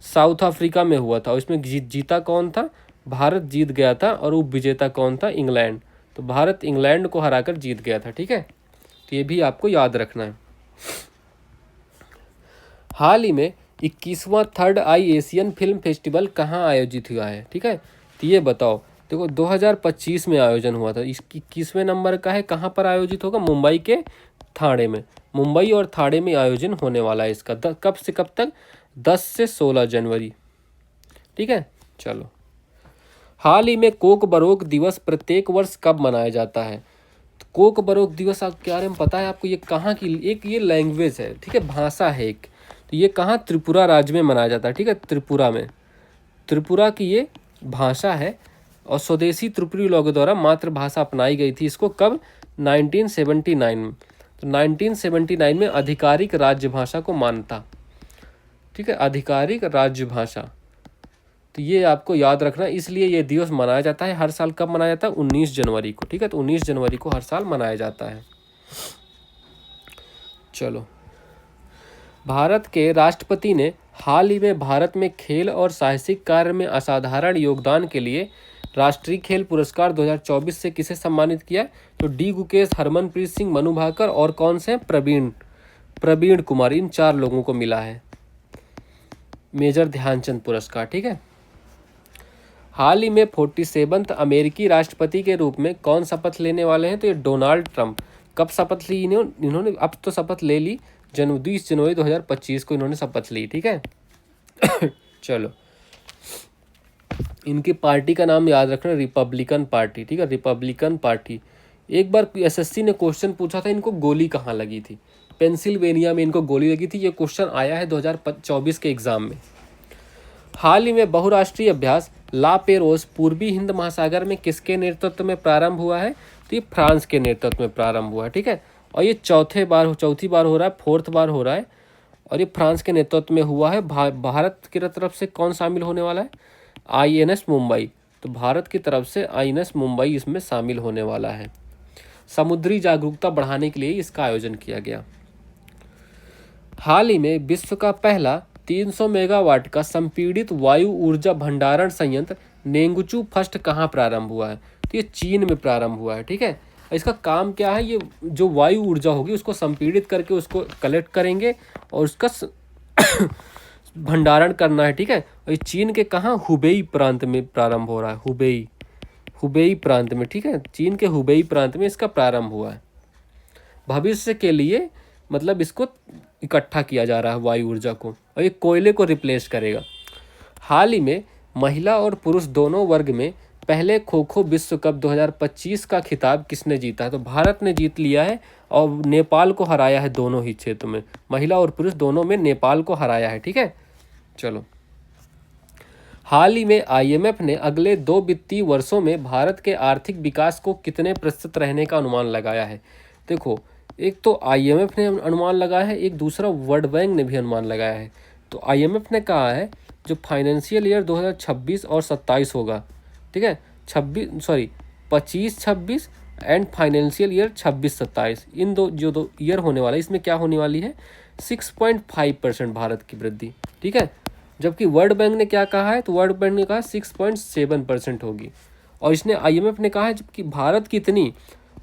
साउथ अफ्रीका में हुआ था। इसमें जीता कौन था? भारत जीत गया था। और उप विजेता कौन था? इंग्लैंड। तो भारत इंग्लैंड को हराकर जीत गया था, ठीक है। तो ये भी आपको याद रखना है। हाल ही में 21वां थर्ड आई एशियन फिल्म फेस्टिवल कहाँ आयोजित हुआ है? ठीक है, तो ये बताओ। देखो 2025 में आयोजन हुआ था, इस 21वें नंबर का है। कहाँ पर आयोजित होगा? मुंबई के थाणे में। मुंबई और थाणे में आयोजन होने वाला है इसका। कब से कब तक? 10 से 16 जनवरी, ठीक है। चलो, हाल ही में कोक बरोक दिवस प्रत्येक वर्ष कब मनाया जाता है? कोक बरोक दिवस आप क्या रहे पता है आपको? ये कहाँ की एक ये लैंग्वेज है, ठीक है, भाषा है एक। तो ये कहाँ? त्रिपुरा राज्य में मनाया जाता है, ठीक है, त्रिपुरा में। त्रिपुरा की ये भाषा है और स्वदेशी त्रिपुरी लोगों द्वारा मातृभाषा अपनाई गई थी। इसको कब? 1979 में। तो 1979 में आधिकारिक राज्य भाषा को मानता, ठीक है, आधिकारिक राज्य भाषा। तो ये आपको याद रखना, इसलिए ये दिवस मनाया जाता है हर साल। कब मनाया जाता है? 19 जनवरी को, ठीक है। तो 19 जनवरी को हर साल मनाया जाता है। चलो, भारत के राष्ट्रपति ने हाल ही में भारत में खेल और साहसिक कार्य में असाधारण योगदान के लिए राष्ट्रीय खेल पुरस्कार 2024 से किसे सम्मानित किया? तो डी गुकेश, हरमनप्रीत सिंह, मनु भाकर और कौन से? प्रवीण कुमार। इन 4 लोगों को मिला है मेजर ध्यानचंद पुरस्कार, ठीक है। हाल ही में 47वें अमेरिकी राष्ट्रपति के रूप में कौन शपथ लेने वाले हैं? तो ये डोनाल्ड ट्रंप। कब शपथ ली इन्होंने? अब तो शपथ ले ली, 20 जनवरी 2025 को इन्होंने शपथ ली, ठीक है। चलो, इनकी पार्टी का नाम याद रखना, रिपब्लिकन पार्टी, ठीक है, रिपब्लिकन पार्टी। एक बार एसएससी ने क्वेश्चन पूछा था, इनको गोली कहाँ लगी थी? पेंसिल्वेनिया में इनको गोली लगी थी। ये क्वेश्चन आया है 2024 के एग्जाम में। हाल ही में बहुराष्ट्रीय अभ्यास ला पेरोस पूर्वी हिंद महासागर में किसके नेतृत्व में प्रारंभ हुआ है? तो ये फ्रांस के नेतृत्व में प्रारंभ हुआ है, ठीक है। और ये चौथी बार हो रहा है, 4th बार हो रहा है। और ये फ्रांस के नेतृत्व में हुआ है। भारत की तरफ से कौन शामिल होने वाला है? आईएनएस मुंबई। तो भारत की तरफ से आईएनएस मुंबई इसमें शामिल होने वाला है। समुद्री जागरूकता बढ़ाने के लिए इसका आयोजन किया गया। हाल ही में विश्व का पहला 300 मेगावाट का संपीड़ित वायु ऊर्जा भंडारण संयंत्र नेंगुचू फर्स्ट कहाँ प्रारंभ हुआ है? तो ये चीन में प्रारंभ हुआ है, ठीक है। इसका काम क्या है? ये जो वायु ऊर्जा होगी उसको संपीड़ित करके उसको कलेक्ट करेंगे और उसका भंडारण करना है, ठीक है। और ये चीन के कहाँ? हुबेई प्रांत में प्रारंभ हो रहा है, हुबेई प्रांत में, ठीक है। चीन के हुबेई प्रांत में इसका प्रारंभ हुआ है। भविष्य के लिए मतलब इसको इकट्ठा किया जा रहा है वायु ऊर्जा को, और ये कोयले को रिप्लेस करेगा। हाल ही में महिला और पुरुष दोनों वर्ग में पहले खो खो विश्व कप 2025 का खिताब किसने जीता है? तो भारत ने जीत लिया है और नेपाल को हराया है। दोनों ही क्षेत्र में महिला और पुरुष दोनों में नेपाल को हराया है, ठीक है। चलो, हाल ही में आईएमएफ ने अगले 2 वित्तीय वर्षों में भारत के आर्थिक विकास को कितने प्रतिशत रहने का अनुमान लगाया है? देखो, एक तो आईएमएफ ने अनुमान लगाया है, एक दूसरा वर्ल्ड बैंक ने भी अनुमान लगाया है। तो आईएमएफ ने कहा है जो फाइनेंशियल ईयर 2026 और 27 होगा, ठीक है, 25-26 एंड फाइनेंशियल ईयर 26-27, इन दो ईयर होने वाला है, इसमें क्या होने वाली है? 6.5% भारत की वृद्धि, ठीक है। जबकि वर्ल्ड बैंक ने क्या कहा है? तो वर्ल्ड बैंक ने कहा 6.7% होगी। और इसने आईएमएफ ने कहा है जबकि भारत की इतनी,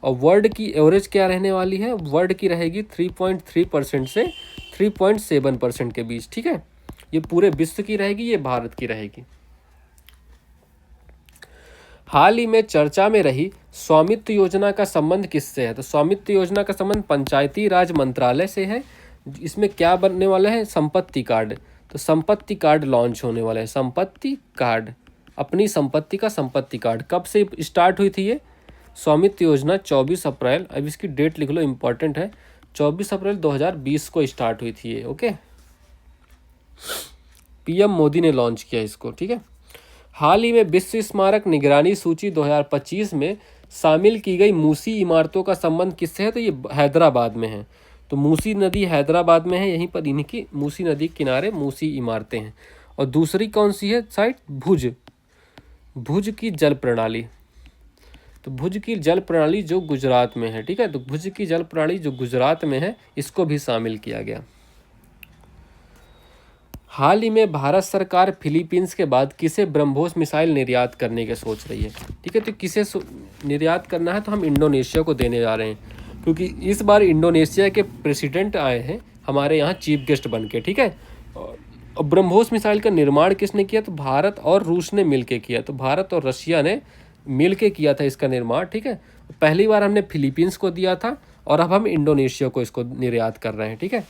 और वर्ल्ड की एवरेज क्या रहने वाली है? वर्ल्ड की रहेगी 3.3% से 3.7% के बीच, ठीक है। ये पूरे विश्व की रहेगी, ये भारत की रहेगी। हाल ही में चर्चा में रही स्वामित्व योजना का संबंध किससे है? तो स्वामित्व योजना का संबंध पंचायती राज मंत्रालय से है। इसमें क्या बनने वाला है? संपत्ति कार्ड। तो संपत्ति कार्ड लॉन्च होने वाला है, संपत्ति कार्ड, अपनी संपत्ति का संपत्ति कार्ड। कब से स्टार्ट हुई थी ये स्वामित्व योजना? 24 अप्रैल, अब इसकी डेट लिख लो, इंपॉर्टेंट है, 24 अप्रैल 2020 को स्टार्ट हुई थी ये, ओके। पीएम मोदी ने लॉन्च किया इसको, ठीक है। हाल ही में विश्व स्मारक निगरानी सूची 2025 में शामिल की गई मूसी इमारतों का संबंध किससे है? तो ये हैदराबाद में है। तो मूसी नदी हैदराबाद में है, यहीं पर इनकी मूसी नदी के किनारे मूसी इमारतें हैं। और दूसरी कौन सी है साइट? भुज, भुज की जल प्रणाली। तो भुज की जल प्रणाली जो गुजरात में है, ठीक है। तो भुज की जल प्रणाली जो गुजरात में है, इसको भी शामिल किया गया। हाल ही में भारत सरकार फिलीपींस के बाद किसे ब्रह्मोस मिसाइल निर्यात करने की सोच रही है? ठीक है, तो किसे निर्यात करना है? तो हम इंडोनेशिया को देने जा रहे हैं, क्योंकि इस बार इंडोनेशिया के प्रेसिडेंट आए हैं हमारे यहाँ चीफ गेस्ट बन के, ठीक है। और ब्रह्मोस मिसाइल का निर्माण किसने किया? तो भारत और रूस ने मिलके किया। तो भारत और रशिया ने मिलके किया था इसका निर्माण, ठीक है। पहली बार हमने फिलीपींस को दिया था और अब हम इंडोनेशिया को इसको निर्यात कर रहे हैं, ठीक है।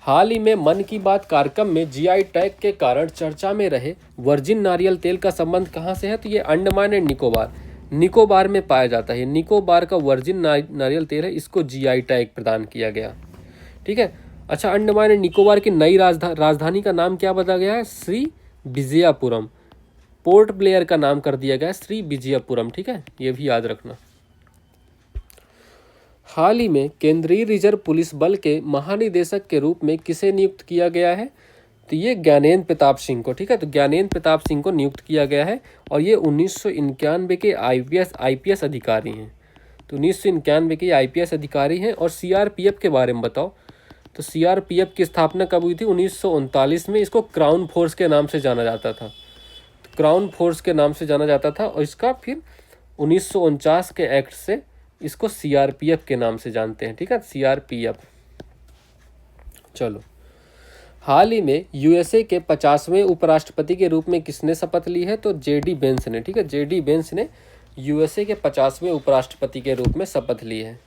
हाल ही में मन की बात कार्यक्रम में जीआई टैग के कारण चर्चा में रहे वर्जिन नारियल तेल का संबंध कहाँ से है? तो ये अंडमान एंड निकोबार में पाया जाता है। निकोबार का वर्जिन नारियल तेल है, इसको जीआई टैग प्रदान किया गया, ठीक है। अच्छा, अंडमान एंड निकोबार की नई राजधानी का नाम क्या बदला गया है? श्री विजयपुरम। पोर्ट ब्लेयर का नाम कर दिया गया है श्री विजयपुरम, ठीक है, ये भी याद रखना। हाल ही में केंद्रीय रिजर्व पुलिस बल के महानिदेशक के रूप में किसे नियुक्त किया गया है? तो ये ज्ञानेंद्र प्रताप सिंह को, ठीक है। तो ज्ञानेंद्र प्रताप सिंह को नियुक्त किया गया है और ये 1991 के आईपीएस अधिकारी हैं। तो 1991 के आईपीएस अधिकारी हैं। और सीआरपीएफ के बारे में बताओ। तो सीआरपीएफ की स्थापना कब हुई थी? 1939 में। इसको क्राउन फोर्स के नाम से जाना जाता था, तो क्राउन फोर्स के नाम से जाना जाता था। और इसका फिर 1949 के एक्ट से इसको सीआरपीएफ के नाम से जानते हैं, ठीक है, सीआरपीएफ। चलो, हाल ही में यूएसए के 50वें उपराष्ट्रपति के रूप में किसने शपथ ली है? तो जेडी वेंस ने, ठीक है। जेडी वेंस ने यूएसए के 50वें उपराष्ट्रपति के रूप में शपथ ली है।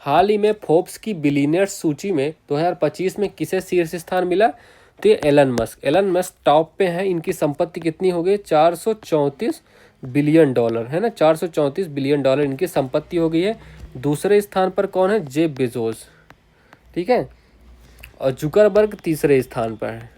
हाल ही में फोर्ब्स की बिलियनियर्स सूची में 2025 में किसे शीर्ष स्थान मिला? तो ये एलन मस्क टॉप पे हैं। इनकी संपत्ति कितनी हो गई? 434 बिलियन डॉलर, है ना। 434 बिलियन डॉलर इनकी संपत्ति हो गई है। दूसरे स्थान पर कौन है? जेफ बेजोस, ठीक है। और जुकरबर्ग तीसरे स्थान पर है।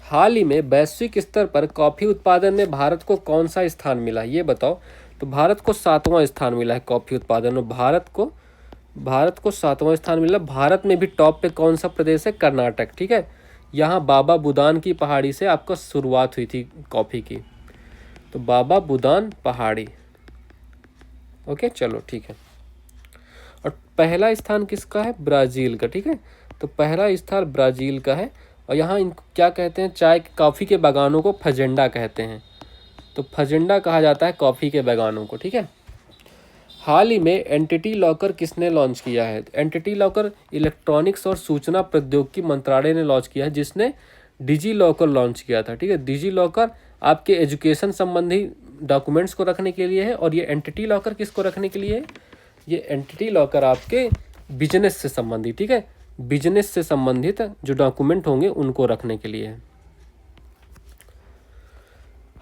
हाल ही में वैश्विक स्तर पर कॉफी उत्पादन में भारत को कौन सा स्थान मिला, ये बताओ। तो भारत को 7वां स्थान मिला है कॉफी उत्पादन में। भारत को 7वां स्थान मिला। भारत में भी टॉप पे कौन सा प्रदेश है? कर्नाटक, ठीक है। यहाँ बाबा बुदान की पहाड़ी से आपको शुरुआत हुई थी कॉफी की। तो बाबा बुदान पहाड़ी, ओके, चलो ठीक है। और पहला स्थान किसका है? ब्राज़ील का, ठीक है। तो पहला स्थान ब्राज़ील का है। और यहाँ इनको क्या कहते हैं? चाय कॉफ़ी के बागानों को फजेंडा कहते हैं। तो फजेंडा कहा जाता है कॉफ़ी के बागानों को, ठीक है। हाल ही में एंटिटी लॉकर किसने लॉन्च किया है? एंटिटी लॉकर इलेक्ट्रॉनिक्स और सूचना प्रौद्योगिकी मंत्रालय ने लॉन्च किया है, जिसने डिजी लॉकर लॉन्च किया था, ठीक है। डिजी लॉकर आपके एजुकेशन संबंधी डॉक्यूमेंट्स को रखने के लिए है। और ये एंटिटी लॉकर किसको रखने के लिए है? ये एंटिटी लॉकर आपके बिजनेस से संबंधित, ठीक है, बिजनेस से संबंधित जो डॉक्यूमेंट होंगे उनको रखने के लिए है।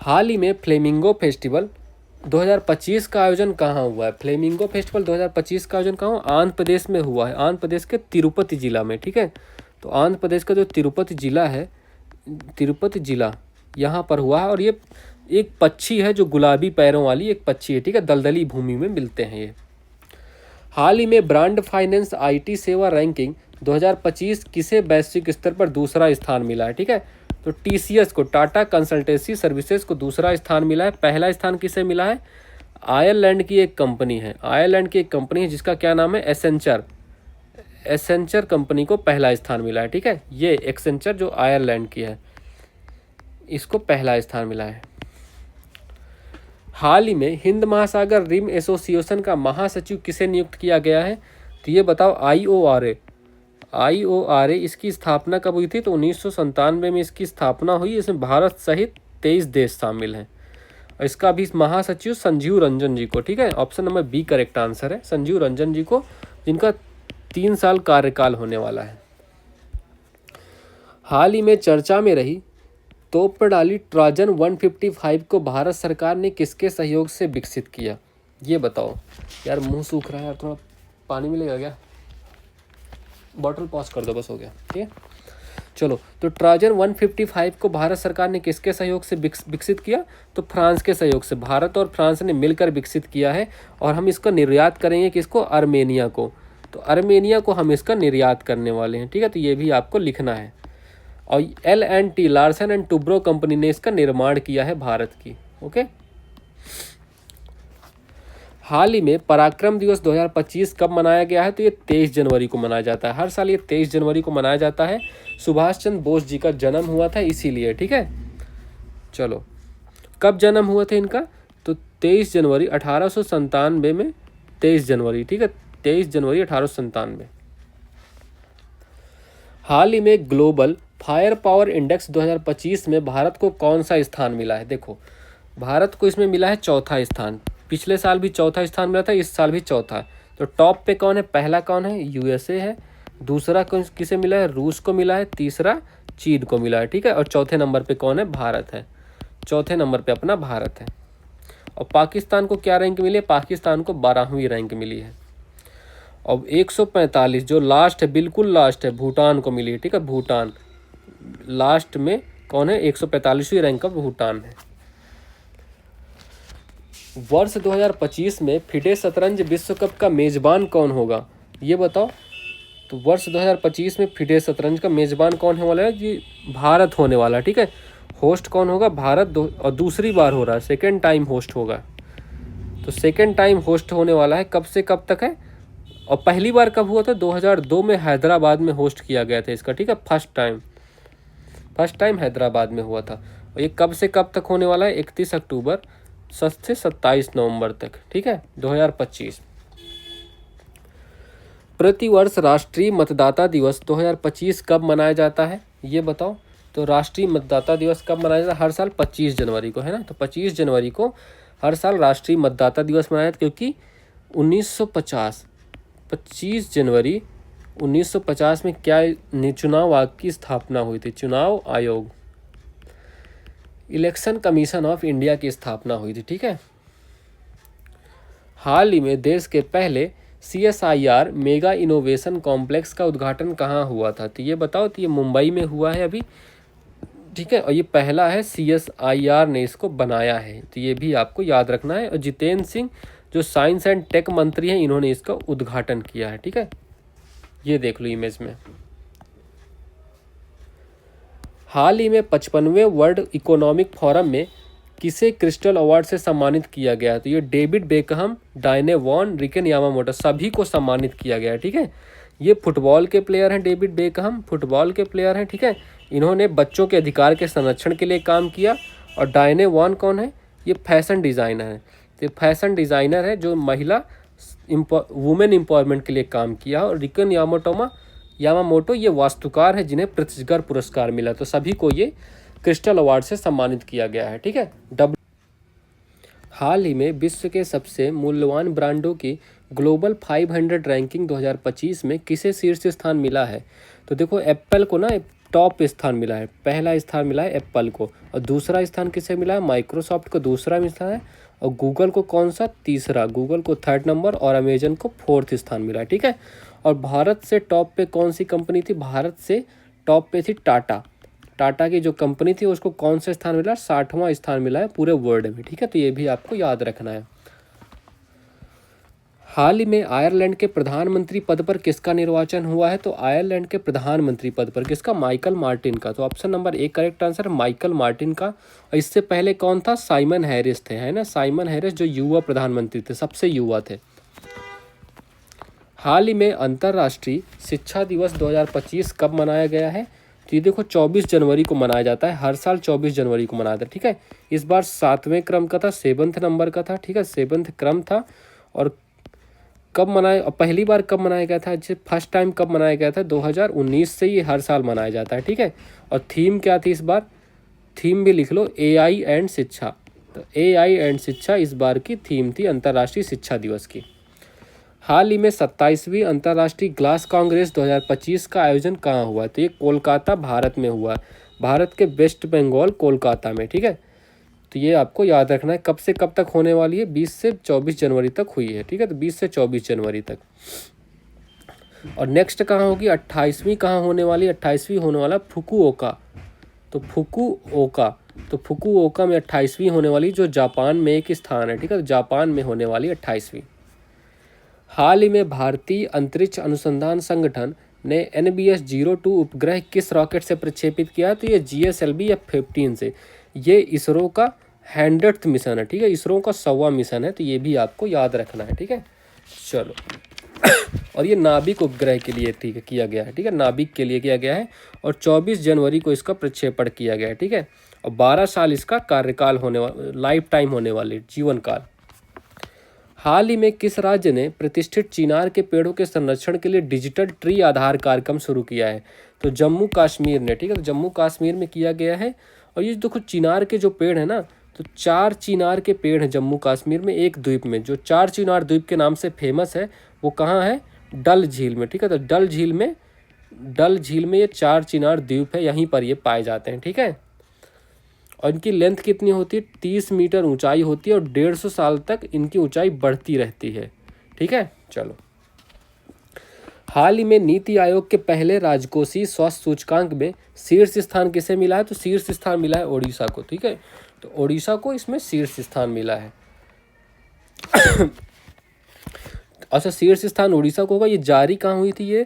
हाल ही में फ्लेमिंगो फेस्टिवल 2025 का आयोजन कहाँ हुआ है? फ्लेमिंगो फेस्टिवल 2025 का आयोजन कहाँ हुआ? आंध्र प्रदेश में हुआ है। आंध्र प्रदेश के तिरुपति जिला में, ठीक है। तो आंध्र प्रदेश का जो तिरुपति जिला है, तिरुपति जिला यहाँ पर हुआ है। और ये एक पक्षी है जो गुलाबी पैरों वाली एक पक्षी है, ठीक है। दलदली भूमि में मिलते हैं ये। हाल ही में ब्रांड फाइनेंस आईटी सेवा रैंकिंग 2025 किसे वैश्विक स्तर पर दूसरा स्थान मिला है, ठीक है। तो टीसीएस को, टाटा कंसल्टेंसी सर्विसेज को दूसरा स्थान मिला है। पहला स्थान किसे मिला है? आयरलैंड की एक कंपनी है, आयरलैंड की एक कंपनी है जिसका क्या नाम है? एसेंचर कंपनी को पहला स्थान मिला है, ठीक है। ये एक्सेंचर जो आयरलैंड की है, इसको पहला स्थान मिला है। हाल ही में हिंद महासागर रिम एसोसिएशन का महासचिव किसे नियुक्त किया गया है? तो ये बताओ। आईओआरए इसकी स्थापना कब हुई थी? तो 1997 में इसकी स्थापना हुई। इसमें भारत सहित 23 देश शामिल हैं। और इसका भी महासचिव संजीव रंजन जी को, ठीक है। Option number B correct answer है, संजीव रंजन जी को, जिनका 3 साल कार्यकाल होने वाला है। हाल ही में चर्चा में रही तोप प्रणाली ट्राजन 155 को भारत सरकार ने किसके सहयोग से विकसित किया, ये बताओ। यार मुंह सूख रहा है यार, थोड़ा पानी मिलेगा क्या? बॉटल पॉज कर दो, बस हो गया, ठीक है। चलो, तो ट्राजन 155 को भारत सरकार ने किसके सहयोग से विकसित किया? तो फ्रांस के सहयोग से। भारत और फ्रांस ने मिलकर विकसित किया है और हम इसका निर्यात करेंगे किसको? आर्मेनिया को। तो आर्मेनिया को हम इसका निर्यात करने वाले हैं, ठीक है, तो ये भी आपको लिखना है। और L&T Larsen and Toubro company ने इसका निर्माण किया है भारत की। ओके, हाल ही में पराक्रम दिवस 2025 कब मनाया गया है? तो ये 23 जनवरी को मनाया जाता है। हर साल ये 23 जनवरी को मनाया जाता है। सुभाष चंद्र बोस जी का जन्म हुआ था इसीलिए, ठीक है। चलो, कब जन्म हुआ था इनका? तो 23 जनवरी 1897 में, 23 जनवरी, ठीक है, 23 जनवरी 1897। हाल ही में ग्लोबल फायर पावर इंडेक्स 2025 में भारत को कौन सा स्थान मिला है? देखो, भारत को इसमें मिला है चौथा स्थान। पिछले साल भी चौथा स्थान मिला था, इस साल भी चौथा। तो टॉप पे कौन है? पहला कौन है? USA है। दूसरा किसे मिला है? रूस को मिला है। तीसरा चीन को मिला है, ठीक है। और चौथे नंबर पे कौन है? भारत है। चौथे नंबर पे अपना भारत है। और पाकिस्तान को क्या रैंक मिली है? पाकिस्तान को 12वीं रैंक मिली है। अब 145 जो लास्ट है, बिल्कुल लास्ट है, भूटान को मिली है, ठीक है। भूटान लास्ट में कौन है? 145वीं रैंक का भूटान है। वर्ष 2025 में फिडे शतरंज विश्व कप का मेजबान कौन होगा? ये बताओ। तो वर्ष 2025 में फिडे शतरंज का मेजबान कौन होने वाला है? जी, भारत होने वाला है, ठीक है। होस्ट कौन होगा? भारत। और दूसरी बार हो रहा है, सेकेंड टाइम होस्ट होगा। तो सेकेंड टाइम होस्ट होने वाला है। कब से कब तक है? और पहली बार कब हुआ था? 2002 में हैदराबाद में होस्ट किया गया था इसका, ठीक है। फर्स्ट टाइम हैदराबाद में हुआ था। और ये कब से कब तक होने वाला है? 31 अक्टूबर से 27 नवंबर तक, ठीक है, 2025। प्रतिवर्ष राष्ट्रीय मतदाता दिवस 2025 कब मनाया जाता है? ये बताओ। तो राष्ट्रीय मतदाता दिवस कब मनाया जाता है? हर साल 25 जनवरी को, है ना। तो 25 जनवरी को हर साल राष्ट्रीय मतदाता दिवस मनाया जाता है, क्योंकि 25 जनवरी 1950 में क्या चुनाव आयोग की स्थापना हुई थी? चुनाव आयोग, इलेक्शन कमीशन ऑफ इंडिया की स्थापना हुई थी, ठीक है। हाल ही में देश के पहले CSIR मेगा इनोवेशन कॉम्प्लेक्स का उद्घाटन कहाँ हुआ था? तो ये बताओ। तो ये मुंबई में हुआ है अभी, ठीक है। और ये पहला है, CSIR ने इसको बनाया है, तो ये भी आपको याद रखना है। और जितेंद्र सिंह जो साइंस एंड टेक मंत्री हैं, इन्होंने इसका उद्घाटन किया है, ठीक है। ये देख लो इमेज में। हाल ही में 55वें वर्ल्ड इकोनॉमिक फोरम में किसे क्रिस्टल अवार्ड से सम्मानित किया गया है? तो ये David Beckham, Diane Von, Ricken Yamamoto सभी को सम्मानित किया गया है, ठीक है। ये फुटबॉल के प्लेयर हैं। डेविड बेकहम फुटबॉल के प्लेयर हैं, ठीक है। इन्होंने बच्चों के अधिकार के संरक्षण के लिए काम किया। और डायने वॉन कौन है? ये फैशन डिज़ाइनर है। तो फैशन डिज़ाइनर है जो महिला वुमेन एम्पावरमेंट के लिए काम किया। और रिकेन यामामोटो ये वास्तुकार है जिन्हें प्रित्जकर पुरस्कार मिला। तो सभी को ये क्रिस्टल अवार्ड से सम्मानित किया गया है, ठीक है। हाल ही में विश्व के सबसे मूल्यवान ब्रांडों की ग्लोबल 500 रैंकिंग 2025 में किसे शीर्ष स्थान मिला है? तो देखो, एप्पल को ना टॉप स्थान मिला है। पहला स्थान मिला है एप्पल को। और दूसरा स्थान किसे मिला है? माइक्रोसॉफ्ट को दूसरा मिला है। और गूगल को कौन सा? तीसरा। गूगल को 3rd नंबर और अमेजन को 4th स्थान मिला है, ठीक है। और भारत से टॉप पे कौन सी कंपनी थी? भारत से टॉप पे थी टाटा। टाटा की जो कंपनी थी उसको कौन सा स्थान मिला? 60वां स्थान मिला है पूरे वर्ल्ड में, ठीक है। तो ये भी आपको याद रखना है। हाल ही में आयरलैंड के प्रधानमंत्री पद पर किसका निर्वाचन हुआ है? तो आयरलैंड के प्रधानमंत्री पद पर किसका? माइकल मार्टिन का। तो option number 1 correct answer, Michael Martin का। और इससे पहले कौन था? साइमन हैरिस थे, है ना। साइमन हैरिस जो युवा प्रधानमंत्री थे, सबसे युवा थे। हाल ही में अंतर्राष्ट्रीय शिक्षा दिवस 2025 कब मनाया गया है? तो ये देखो, 24 जनवरी को मनाया जाता है। हर साल 24 जनवरी को मनाया जाता है, ठीक है। इस बार 7वें क्रम का था, 7th नंबर का था, ठीक है, 7th क्रम था। और कब मनाया, पहली बार कब मनाया गया था? जैसे फर्स्ट टाइम कब मनाया गया था? 2019 से ये हर साल मनाया जाता है, ठीक है। और थीम क्या थी इस बार? थीम भी लिख लो, AI एंड शिक्षा। तो AI एंड शिक्षा इस बार की थीम थी अंतर्राष्ट्रीय शिक्षा दिवस की। हाल ही में 27वीं अंतर्राष्ट्रीय ग्लास कांग्रेस 2025 का आयोजन कहाँ हुआ? तो ये कोलकाता, भारत में हुआ। भारत के वेस्ट बंगाल, कोलकाता में, ठीक है। तो ये आपको याद रखना है। कब से कब तक होने वाली है? 20 से 24 जनवरी तक हुई है, ठीक है। तो 20 से 24 जनवरी तक। और नेक्स्ट कहाँ होगी, 28वीं कहाँ होने वाली, 28वीं होने वाला फुकुओका। तो फुकुओका में 28वीं होने वाली, जो जापान में एक स्थान है, ठीक है, जापान में होने वाली 28वीं। हाल ही में भारतीय अंतरिक्ष अनुसंधान संगठन ने NBS-02 उपग्रह किस रॉकेट से प्रक्षेपित किया? तो ये GSLV F-15 से। ये इसरो का 100th मिशन है, ठीक है, इसरो का 100वां मिशन है, तो ये भी आपको याद रखना है, ठीक है। चलो और ये नाभिक उपग्रह के लिए ठीक है किया गया है, ठीक है, नाभिक के लिए किया गया है, और 24 जनवरी को इसका प्रक्षेपण किया गया है, ठीक है, और 12 साल इसका कार्यकाल होने वाला, लाइफ टाइम होने वाले, जीवन काल। हाल ही में किस राज्य ने प्रतिष्ठित चिनार के पेड़ों के संरक्षण के लिए डिजिटल ट्री आधार कार्यक्रम शुरू किया है? तो जम्मू कश्मीर ने, ठीक है, तो जम्मू कश्मीर में किया गया है। और ये देखो चिनार के जो पेड़ है ना, तो 4 चिनार के पेड़ हैं जम्मू कश्मीर में, एक द्वीप में, जो 4 चिनार द्वीप के नाम से फेमस है, वो कहाँ है, डल झील में, ठीक है, तो डल झील में ये 4 चिनार द्वीप है, यहीं पर ये पाए जाते हैं, ठीक है। और इनकी लेंथ कितनी होती है, 30 मीटर ऊंचाई होती है, और 150 साल तक इनकी ऊंचाई बढ़ती रहती है, ठीक है। चलो, हाल ही में नीति आयोग के पहले राजकोषीय स्वास्थ्य सूचकांक में शीर्ष स्थान किसे मिला है? तो शीर्ष स्थान मिला है ओडिशा को, ठीक है, तो ओडिशा को इसमें शीर्ष स्थान मिला है। अच्छा, शीर्ष स्थान उड़ीसा को होगा। ये जारी कहाँ हुई थी? ये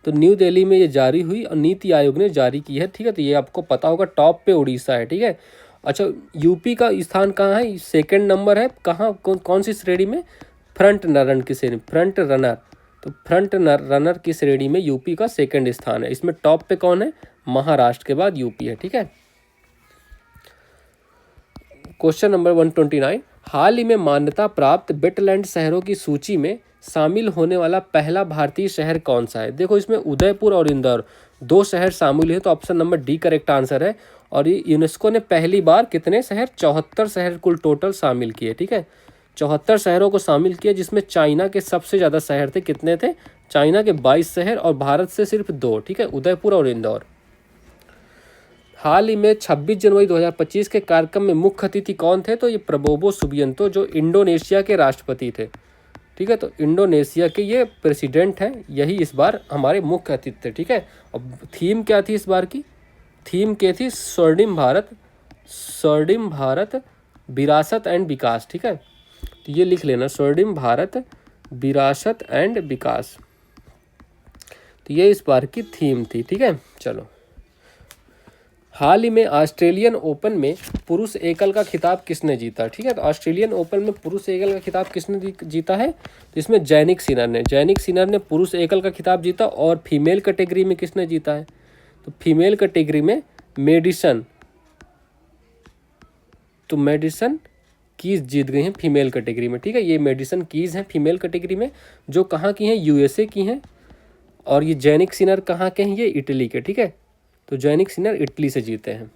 तो न्यू दिल्ली में ये जारी हुई और नीति आयोग ने जारी की है, ठीक है, तो ये आपको पता होगा, टॉप पे उड़ीसा है, ठीक है। अच्छा, यूपी का स्थान कहाँ है? सेकंड नंबर है, कहाँ, कौन सी श्रेणी में? फ्रंट रनर की श्रेणी, फ्रंट रनर, तो फ्रंट रनर की श्रेणी में यूपी का सेकंड स्थान है। इसमें टॉप पे कौन है? महाराष्ट्र के बाद यूपी है, ठीक है। क्वेश्चन नंबर 129, हाल ही में मान्यता प्राप्त वेटलैंड शहरों की सूची में शामिल होने वाला पहला भारतीय शहर कौन सा है? देखो, इसमें उदयपुर और इंदौर 2 शहर शामिल है, तो option number D correct answer है। और ये यूनेस्को ने पहली बार कितने शहर, 74 शहर कुल टोटल शामिल किए, ठीक है, 74 शहरों को शामिल किया, जिसमें चाइना के सबसे ज़्यादा शहर थे। कितने थे? चाइना के 22 शहर, और भारत से सिर्फ 2, ठीक है, उदयपुर और इंदौर। हाल ही में 26 जनवरी 2025 के कार्यक्रम में मुख्य अतिथि कौन थे? तो ये प्रबोवो सुबियांतो, जो इंडोनेशिया के राष्ट्रपति थे, ठीक है, तो इंडोनेशिया के ये प्रेसिडेंट हैं, यही इस बार हमारे मुख्य अतिथि थे, ठीक है। अब थीम क्या थी इस बार की? थीम क्या थी? स्वर्णिम भारत विरासत एंड विकास, ठीक है, तो ये लिख लेना, स्वर्णिम भारत विरासत एंड विकास, तो ये इस बार की थीम थी, ठीक है। चलो, हाल ही में ऑस्ट्रेलियन ओपन में पुरुष एकल का खिताब किसने जीता? ठीक है, तो ऑस्ट्रेलियन ओपन में पुरुष एकल का खिताब किसने जीता है? तो इसमें जैनिक सिनर ने पुरुष एकल का खिताब जीता। और फीमेल कैटेगरी में किसने जीता है? तो फीमेल कैटेगरी में मेडिसन कीज जीत गई हैं फीमेल कैटेगरी में, ठीक है, ये मेडिसन कीज हैं फीमेल कैटेगरी में, जो कहाँ की हैं? USA की हैं। और ये जैनिक सिनर कहाँ के हैं? ये इटली के, ठीक है, तो जैनिक सिनर इटली से जीते हैं।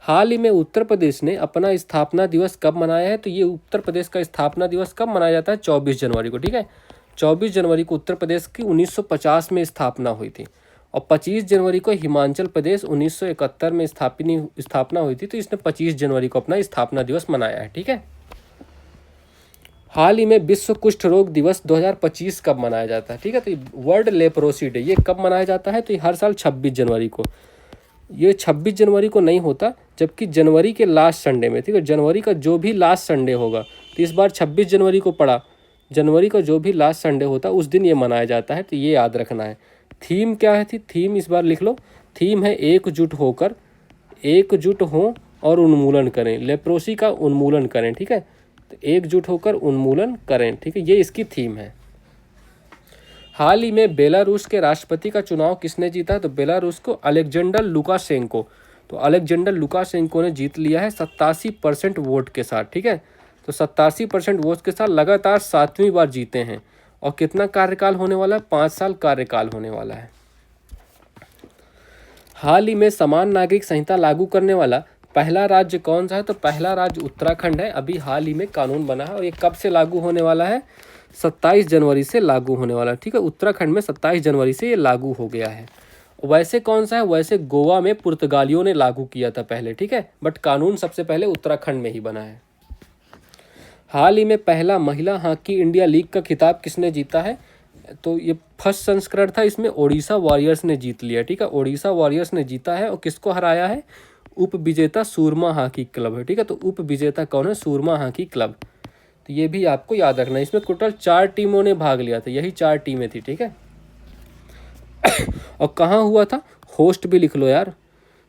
हाल ही में उत्तर प्रदेश ने अपना स्थापना दिवस कब मनाया है? तो ये उत्तर प्रदेश का स्थापना दिवस कब मनाया जाता है? 24 जनवरी को, ठीक है, 24 जनवरी को उत्तर प्रदेश की 1950 में स्थापना हुई थी। और 25 जनवरी को हिमाचल प्रदेश 1971 में स्थापना हुई थी, तो इसने 25 जनवरी को अपना स्थापना दिवस मनाया है, ठीक है। हाल ही में विश्व कुष्ठ रोग दिवस 2025 कब मनाया जाता है? ठीक है, तो वर्ल्ड लेप्रोसी डे ये कब मनाया जाता है? तो ये हर साल 26 जनवरी को। ये 26 जनवरी को नहीं होता, जबकि जनवरी के लास्ट संडे में, ठीक है, जनवरी का जो भी लास्ट संडे होगा, तो इस बार 26 जनवरी को पड़ा, जनवरी का जो भी लास्ट संडे होता उस दिन ये मनाया जाता है, तो ये याद रखना है। थीम क्या है? थी थीम इस बार लिख लो, थीम है एकजुट हो और उन्मूलन करें, लेप्रोसी का उन्मूलन करें, ठीक है, तो एकजुट होकर उन्मूलन करें, ठीक है, ये इसकी थीम है। हाल ही में बेलारूस के राष्ट्रपति का चुनाव किसने जीता? तो बेलारूस को अलेक्जेंडर लुकाशेंको, तो अलेक्जेंडर लुकाशेंको ने जीत लिया है 87% वोट के साथ, ठीक है, तो 87% वोट के साथ लगातार 7वीं बार जीते हैं। और कितना कार्यकाल होने वाला है? 5 साल कार्यकाल होने वाला है। हाल ही में समान नागरिक संहिता लागू करने वाला पहला राज्य कौन सा है? तो पहला राज्य उत्तराखंड है। अभी हाल ही में कानून बना है और ये कब से लागू होने वाला है? 27 जनवरी से लागू होने वाला है, ठीक है, उत्तराखंड में 27 जनवरी से ये लागू हो गया है। वैसे कौन सा है? वैसे गोवा में पुर्तगालियों ने लागू किया था पहले, ठीक है, बट कानून सबसे पहले उत्तराखंड में ही बना है। हाल ही में पहला महिला हॉकी इंडिया लीग का खिताब किसने जीता है? तो ये फर्स्ट संस्करण था, इसमें ओडिशा वॉरियर्स ने जीत लिया, ठीक है, ओडिशा वॉरियर्स ने जीता है। और किसको हराया है? उप विजेता सूरमा हॉकी क्लब है, ठीक है। तो उप विजेता कौन है? सूरमा हॉकी क्लब। तो ये भी आपको याद रखना है। इसमें टोटल 4 टीमों ने भाग लिया था, यही 4 टीमें थी, ठीक है। और कहाँ हुआ था? होस्ट भी लिख लो यार।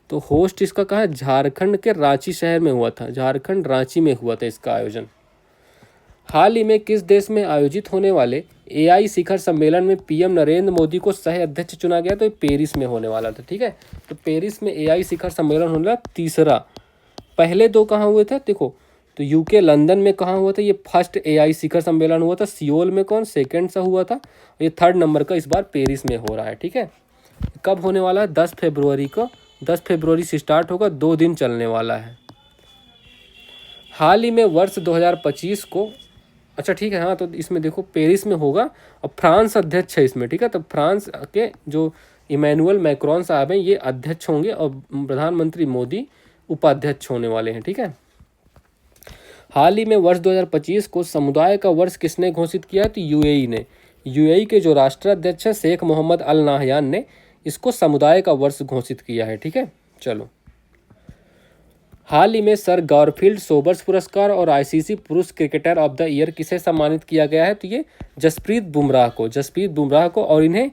तो होस्ट इसका कहाँ है? झारखंड के रांची शहर में हुआ था, झारखंड रांची में हुआ था इसका आयोजन। हाल ही में किस देश में आयोजित होने वाले एआई शिखर सम्मेलन में पीएम नरेंद्र मोदी को सह अध्यक्ष चुना गया? तो ये पेरिस में होने वाला था, ठीक है। तो पेरिस में एआई शिखर सम्मेलन होने वाला तीसरा। पहले 2 कहाँ हुए थे? देखो, तो यूके लंदन में कहाँ हुआ था? ये फर्स्ट एआई शिखर सम्मेलन हुआ था। सियोल में कौन सेकंड सा हुआ था? ये 3rd नंबर का इस बार पेरिस में हो रहा है, ठीक है। कब होने वाला है? 10 फरवरी को। 10 फरवरी से स्टार्ट होगा, 2 दिन चलने वाला है। हाल ही में वर्ष 2025 को, अच्छा ठीक है, हाँ, तो इसमें देखो पेरिस में होगा और फ्रांस अध्यक्ष है इसमें, ठीक है। तो फ्रांस के जो इमैनुअल मैक्रोन साहब हैं ये अध्यक्ष होंगे और प्रधानमंत्री मोदी उपाध्यक्ष होने वाले हैं, ठीक है। हाल ही में वर्ष 2025 को समुदाय का वर्ष किसने घोषित किया? तो यूएई ने। यूएई के जो राष्ट्राध्यक्ष है शेख मोहम्मद अल नाहयान ने इसको समुदाय का वर्ष घोषित किया है, ठीक है। चलो, हाल ही में सर गॉरफील्ड सोबर्स पुरस्कार और आईसीसी पुरुष क्रिकेटर ऑफ द ईयर किसे सम्मानित किया गया है? तो ये जसप्रीत बुमराह को, और इन्हें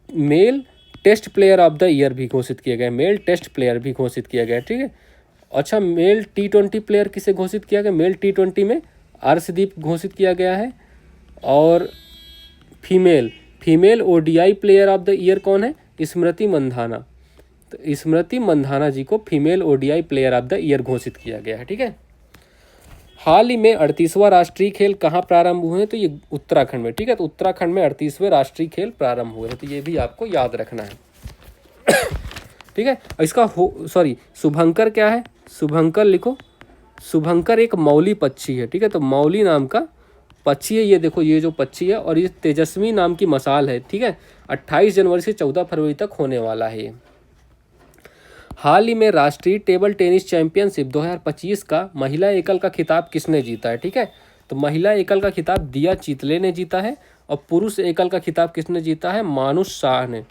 male test player of the year भी घोषित किया गया, मेल टेस्ट प्लेयर भी घोषित किया गया, ठीक है। अच्छा, मेल T20 प्लेयर किसे घोषित किया गया? मेल T20 में अर्शदीप घोषित किया गया है। और female ODI player of the year कौन है? स्मृति मंधाना। तो स्मृति मंधाना जी को female ODI player of the year घोषित किया गया है, ठीक है। हाल ही में 38वां राष्ट्रीय खेल कहाँ प्रारंभ हुए हैं? तो ये उत्तराखंड में, ठीक है। तो उत्तराखंड में 38वें राष्ट्रीय खेल प्रारंभ हुए हैं, तो ये भी आपको याद रखना है, ठीक है। और इसका शुभंकर क्या है? शुभंकर लिखो। शुभंकर एक मौली पक्षी है, ठीक है। तो मौली नाम का पक्षी है, ये देखो, ये जो पक्षी है, और ये तेजस्वी नाम की मसाल है, ठीक है। 28 जनवरी से 14 फरवरी तक होने वाला है ये। हाल ही में राष्ट्रीय टेबल टेनिस चैंपियनशिप 2025 का महिला एकल का खिताब किसने जीता है? ठीक है, तो महिला एकल का खिताब दिया चितले ने जीता है, और पुरुष एकल का खिताब किसने जीता है? मानुष शाह ने।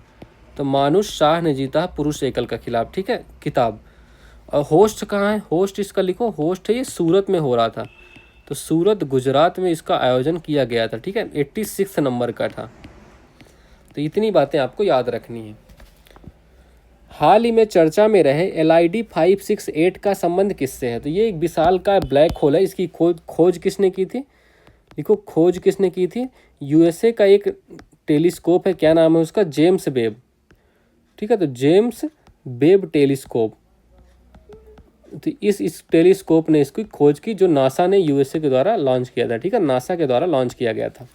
तो मानुष शाह ने जीता है पुरुष एकल का खिलाफ, ठीक है, खिताब। और होस्ट कहाँ है? होस्ट इसका लिखो, होस्ट है ये सूरत में हो रहा था, तो सूरत गुजरात में इसका आयोजन किया गया था, ठीक है। 86 नंबर का था। तो इतनी बातें आपको याद रखनी है। हाल ही में चर्चा में रहे LID 568 का संबंध किससे है? तो ये एक विशाल का ब्लैक होल है। इसकी खोज किसने की थी? देखो, खोज किसने की थी? USA का एक टेलीस्कोप है, क्या नाम है उसका? जेम्स वेब, ठीक है। तो जेम्स वेब टेलीस्कोप, तो इस टेलीस्कोप ने इसकी खोज की, जो नासा ने USA के द्वारा लॉन्च किया था, ठीक है, नासा के द्वारा लॉन्च किया गया था।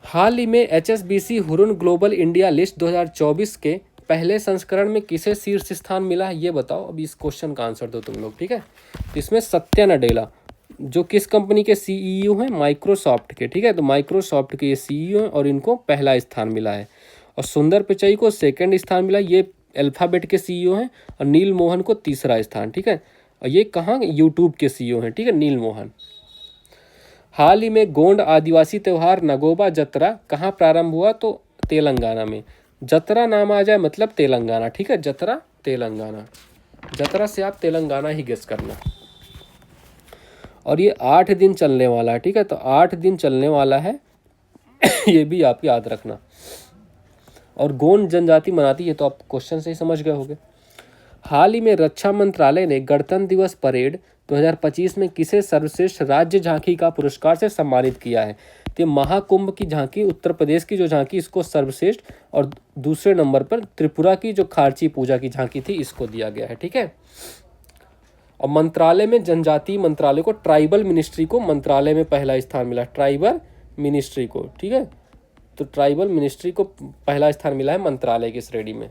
हाल ही में HSBC Hurun global India list 2024 के पहले संस्करण में किसे शीर्ष स्थान मिला है, ये बताओ। अब इस क्वेश्चन का आंसर दो तुम लोग, ठीक है। तो इसमें सत्या नडेला, जो किस कंपनी के CEO हैं? माइक्रोसॉफ्ट के, ठीक है। तो माइक्रोसॉफ्ट के ये CEO हैं और इनको पहला स्थान मिला है। और सुंदर पिचाई को सेकंड स्थान मिला, ये अल्फाबेट के CEO हैं। और नील मोहन को तीसरा स्थान, ठीक है। और ये कहाँ? यूट्यूब के CEO हैं, ठीक है, नील मोहन। हाल ही में गोंड आदिवासी त्यौहार नगोबा जतरा कहाँ प्रारंभ हुआ? तो तेलंगाना में। जतरा नाम आ जाए मतलब तेलंगाना, ठीक है, जतरा तेलंगाना। जतरा से आप तेलंगाना ही गेस करना। और ये 8 दिन चलने वाला है, ठीक है। तो 8 दिन चलने वाला है ये भी आप याद रखना। और गोंड जनजाति मनाती है, तो आप क्वेश्चन से ही समझ गए होंगे। हाल ही में रक्षा मंत्रालय ने गणतंत्र दिवस परेड 2025 में किसे सर्वश्रेष्ठ राज्य झांकी का पुरस्कार से सम्मानित किया है? तो महाकुंभ की झांकी, उत्तर प्रदेश की जो झांकी, इसको सर्वश्रेष्ठ, और दूसरे नंबर पर त्रिपुरा की जो खारची पूजा की झांकी थी, इसको दिया गया है, ठीक है। और मंत्रालय में जनजातीय मंत्रालय को, ट्राइबल मिनिस्ट्री को मंत्रालय में पहला स्थान मिला, ट्राइबल मिनिस्ट्री को, ठीक है। तो ट्राइबल मिनिस्ट्री को पहला स्थान मिला है मंत्रालय की श्रेणी में।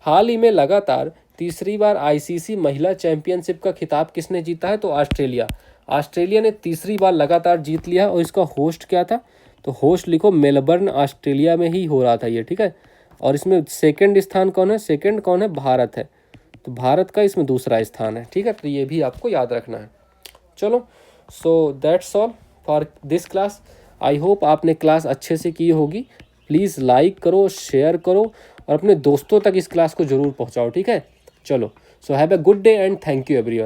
हाल ही में लगातार तीसरी बार ICC महिला चैंपियनशिप का खिताब किसने जीता है? तो ऑस्ट्रेलिया ने तीसरी बार लगातार जीत लिया। और इसका होस्ट क्या था? तो होस्ट लिखो, मेलबर्न ऑस्ट्रेलिया में ही हो रहा था ये, ठीक है। और इसमें सेकंड स्थान कौन है? सेकंड कौन है? भारत है। तो भारत का इसमें दूसरा स्थान है, ठीक है। तो ये भी आपको याद रखना है। चलो, so that's all for this class. I hope आपने क्लास अच्छे से की होगी। प्लीज़ लाइक करो, शेयर करो और अपने दोस्तों तक इस क्लास को ज़रूर पहुँचाओ, ठीक है। चलो, so have a good day and thank you everyone.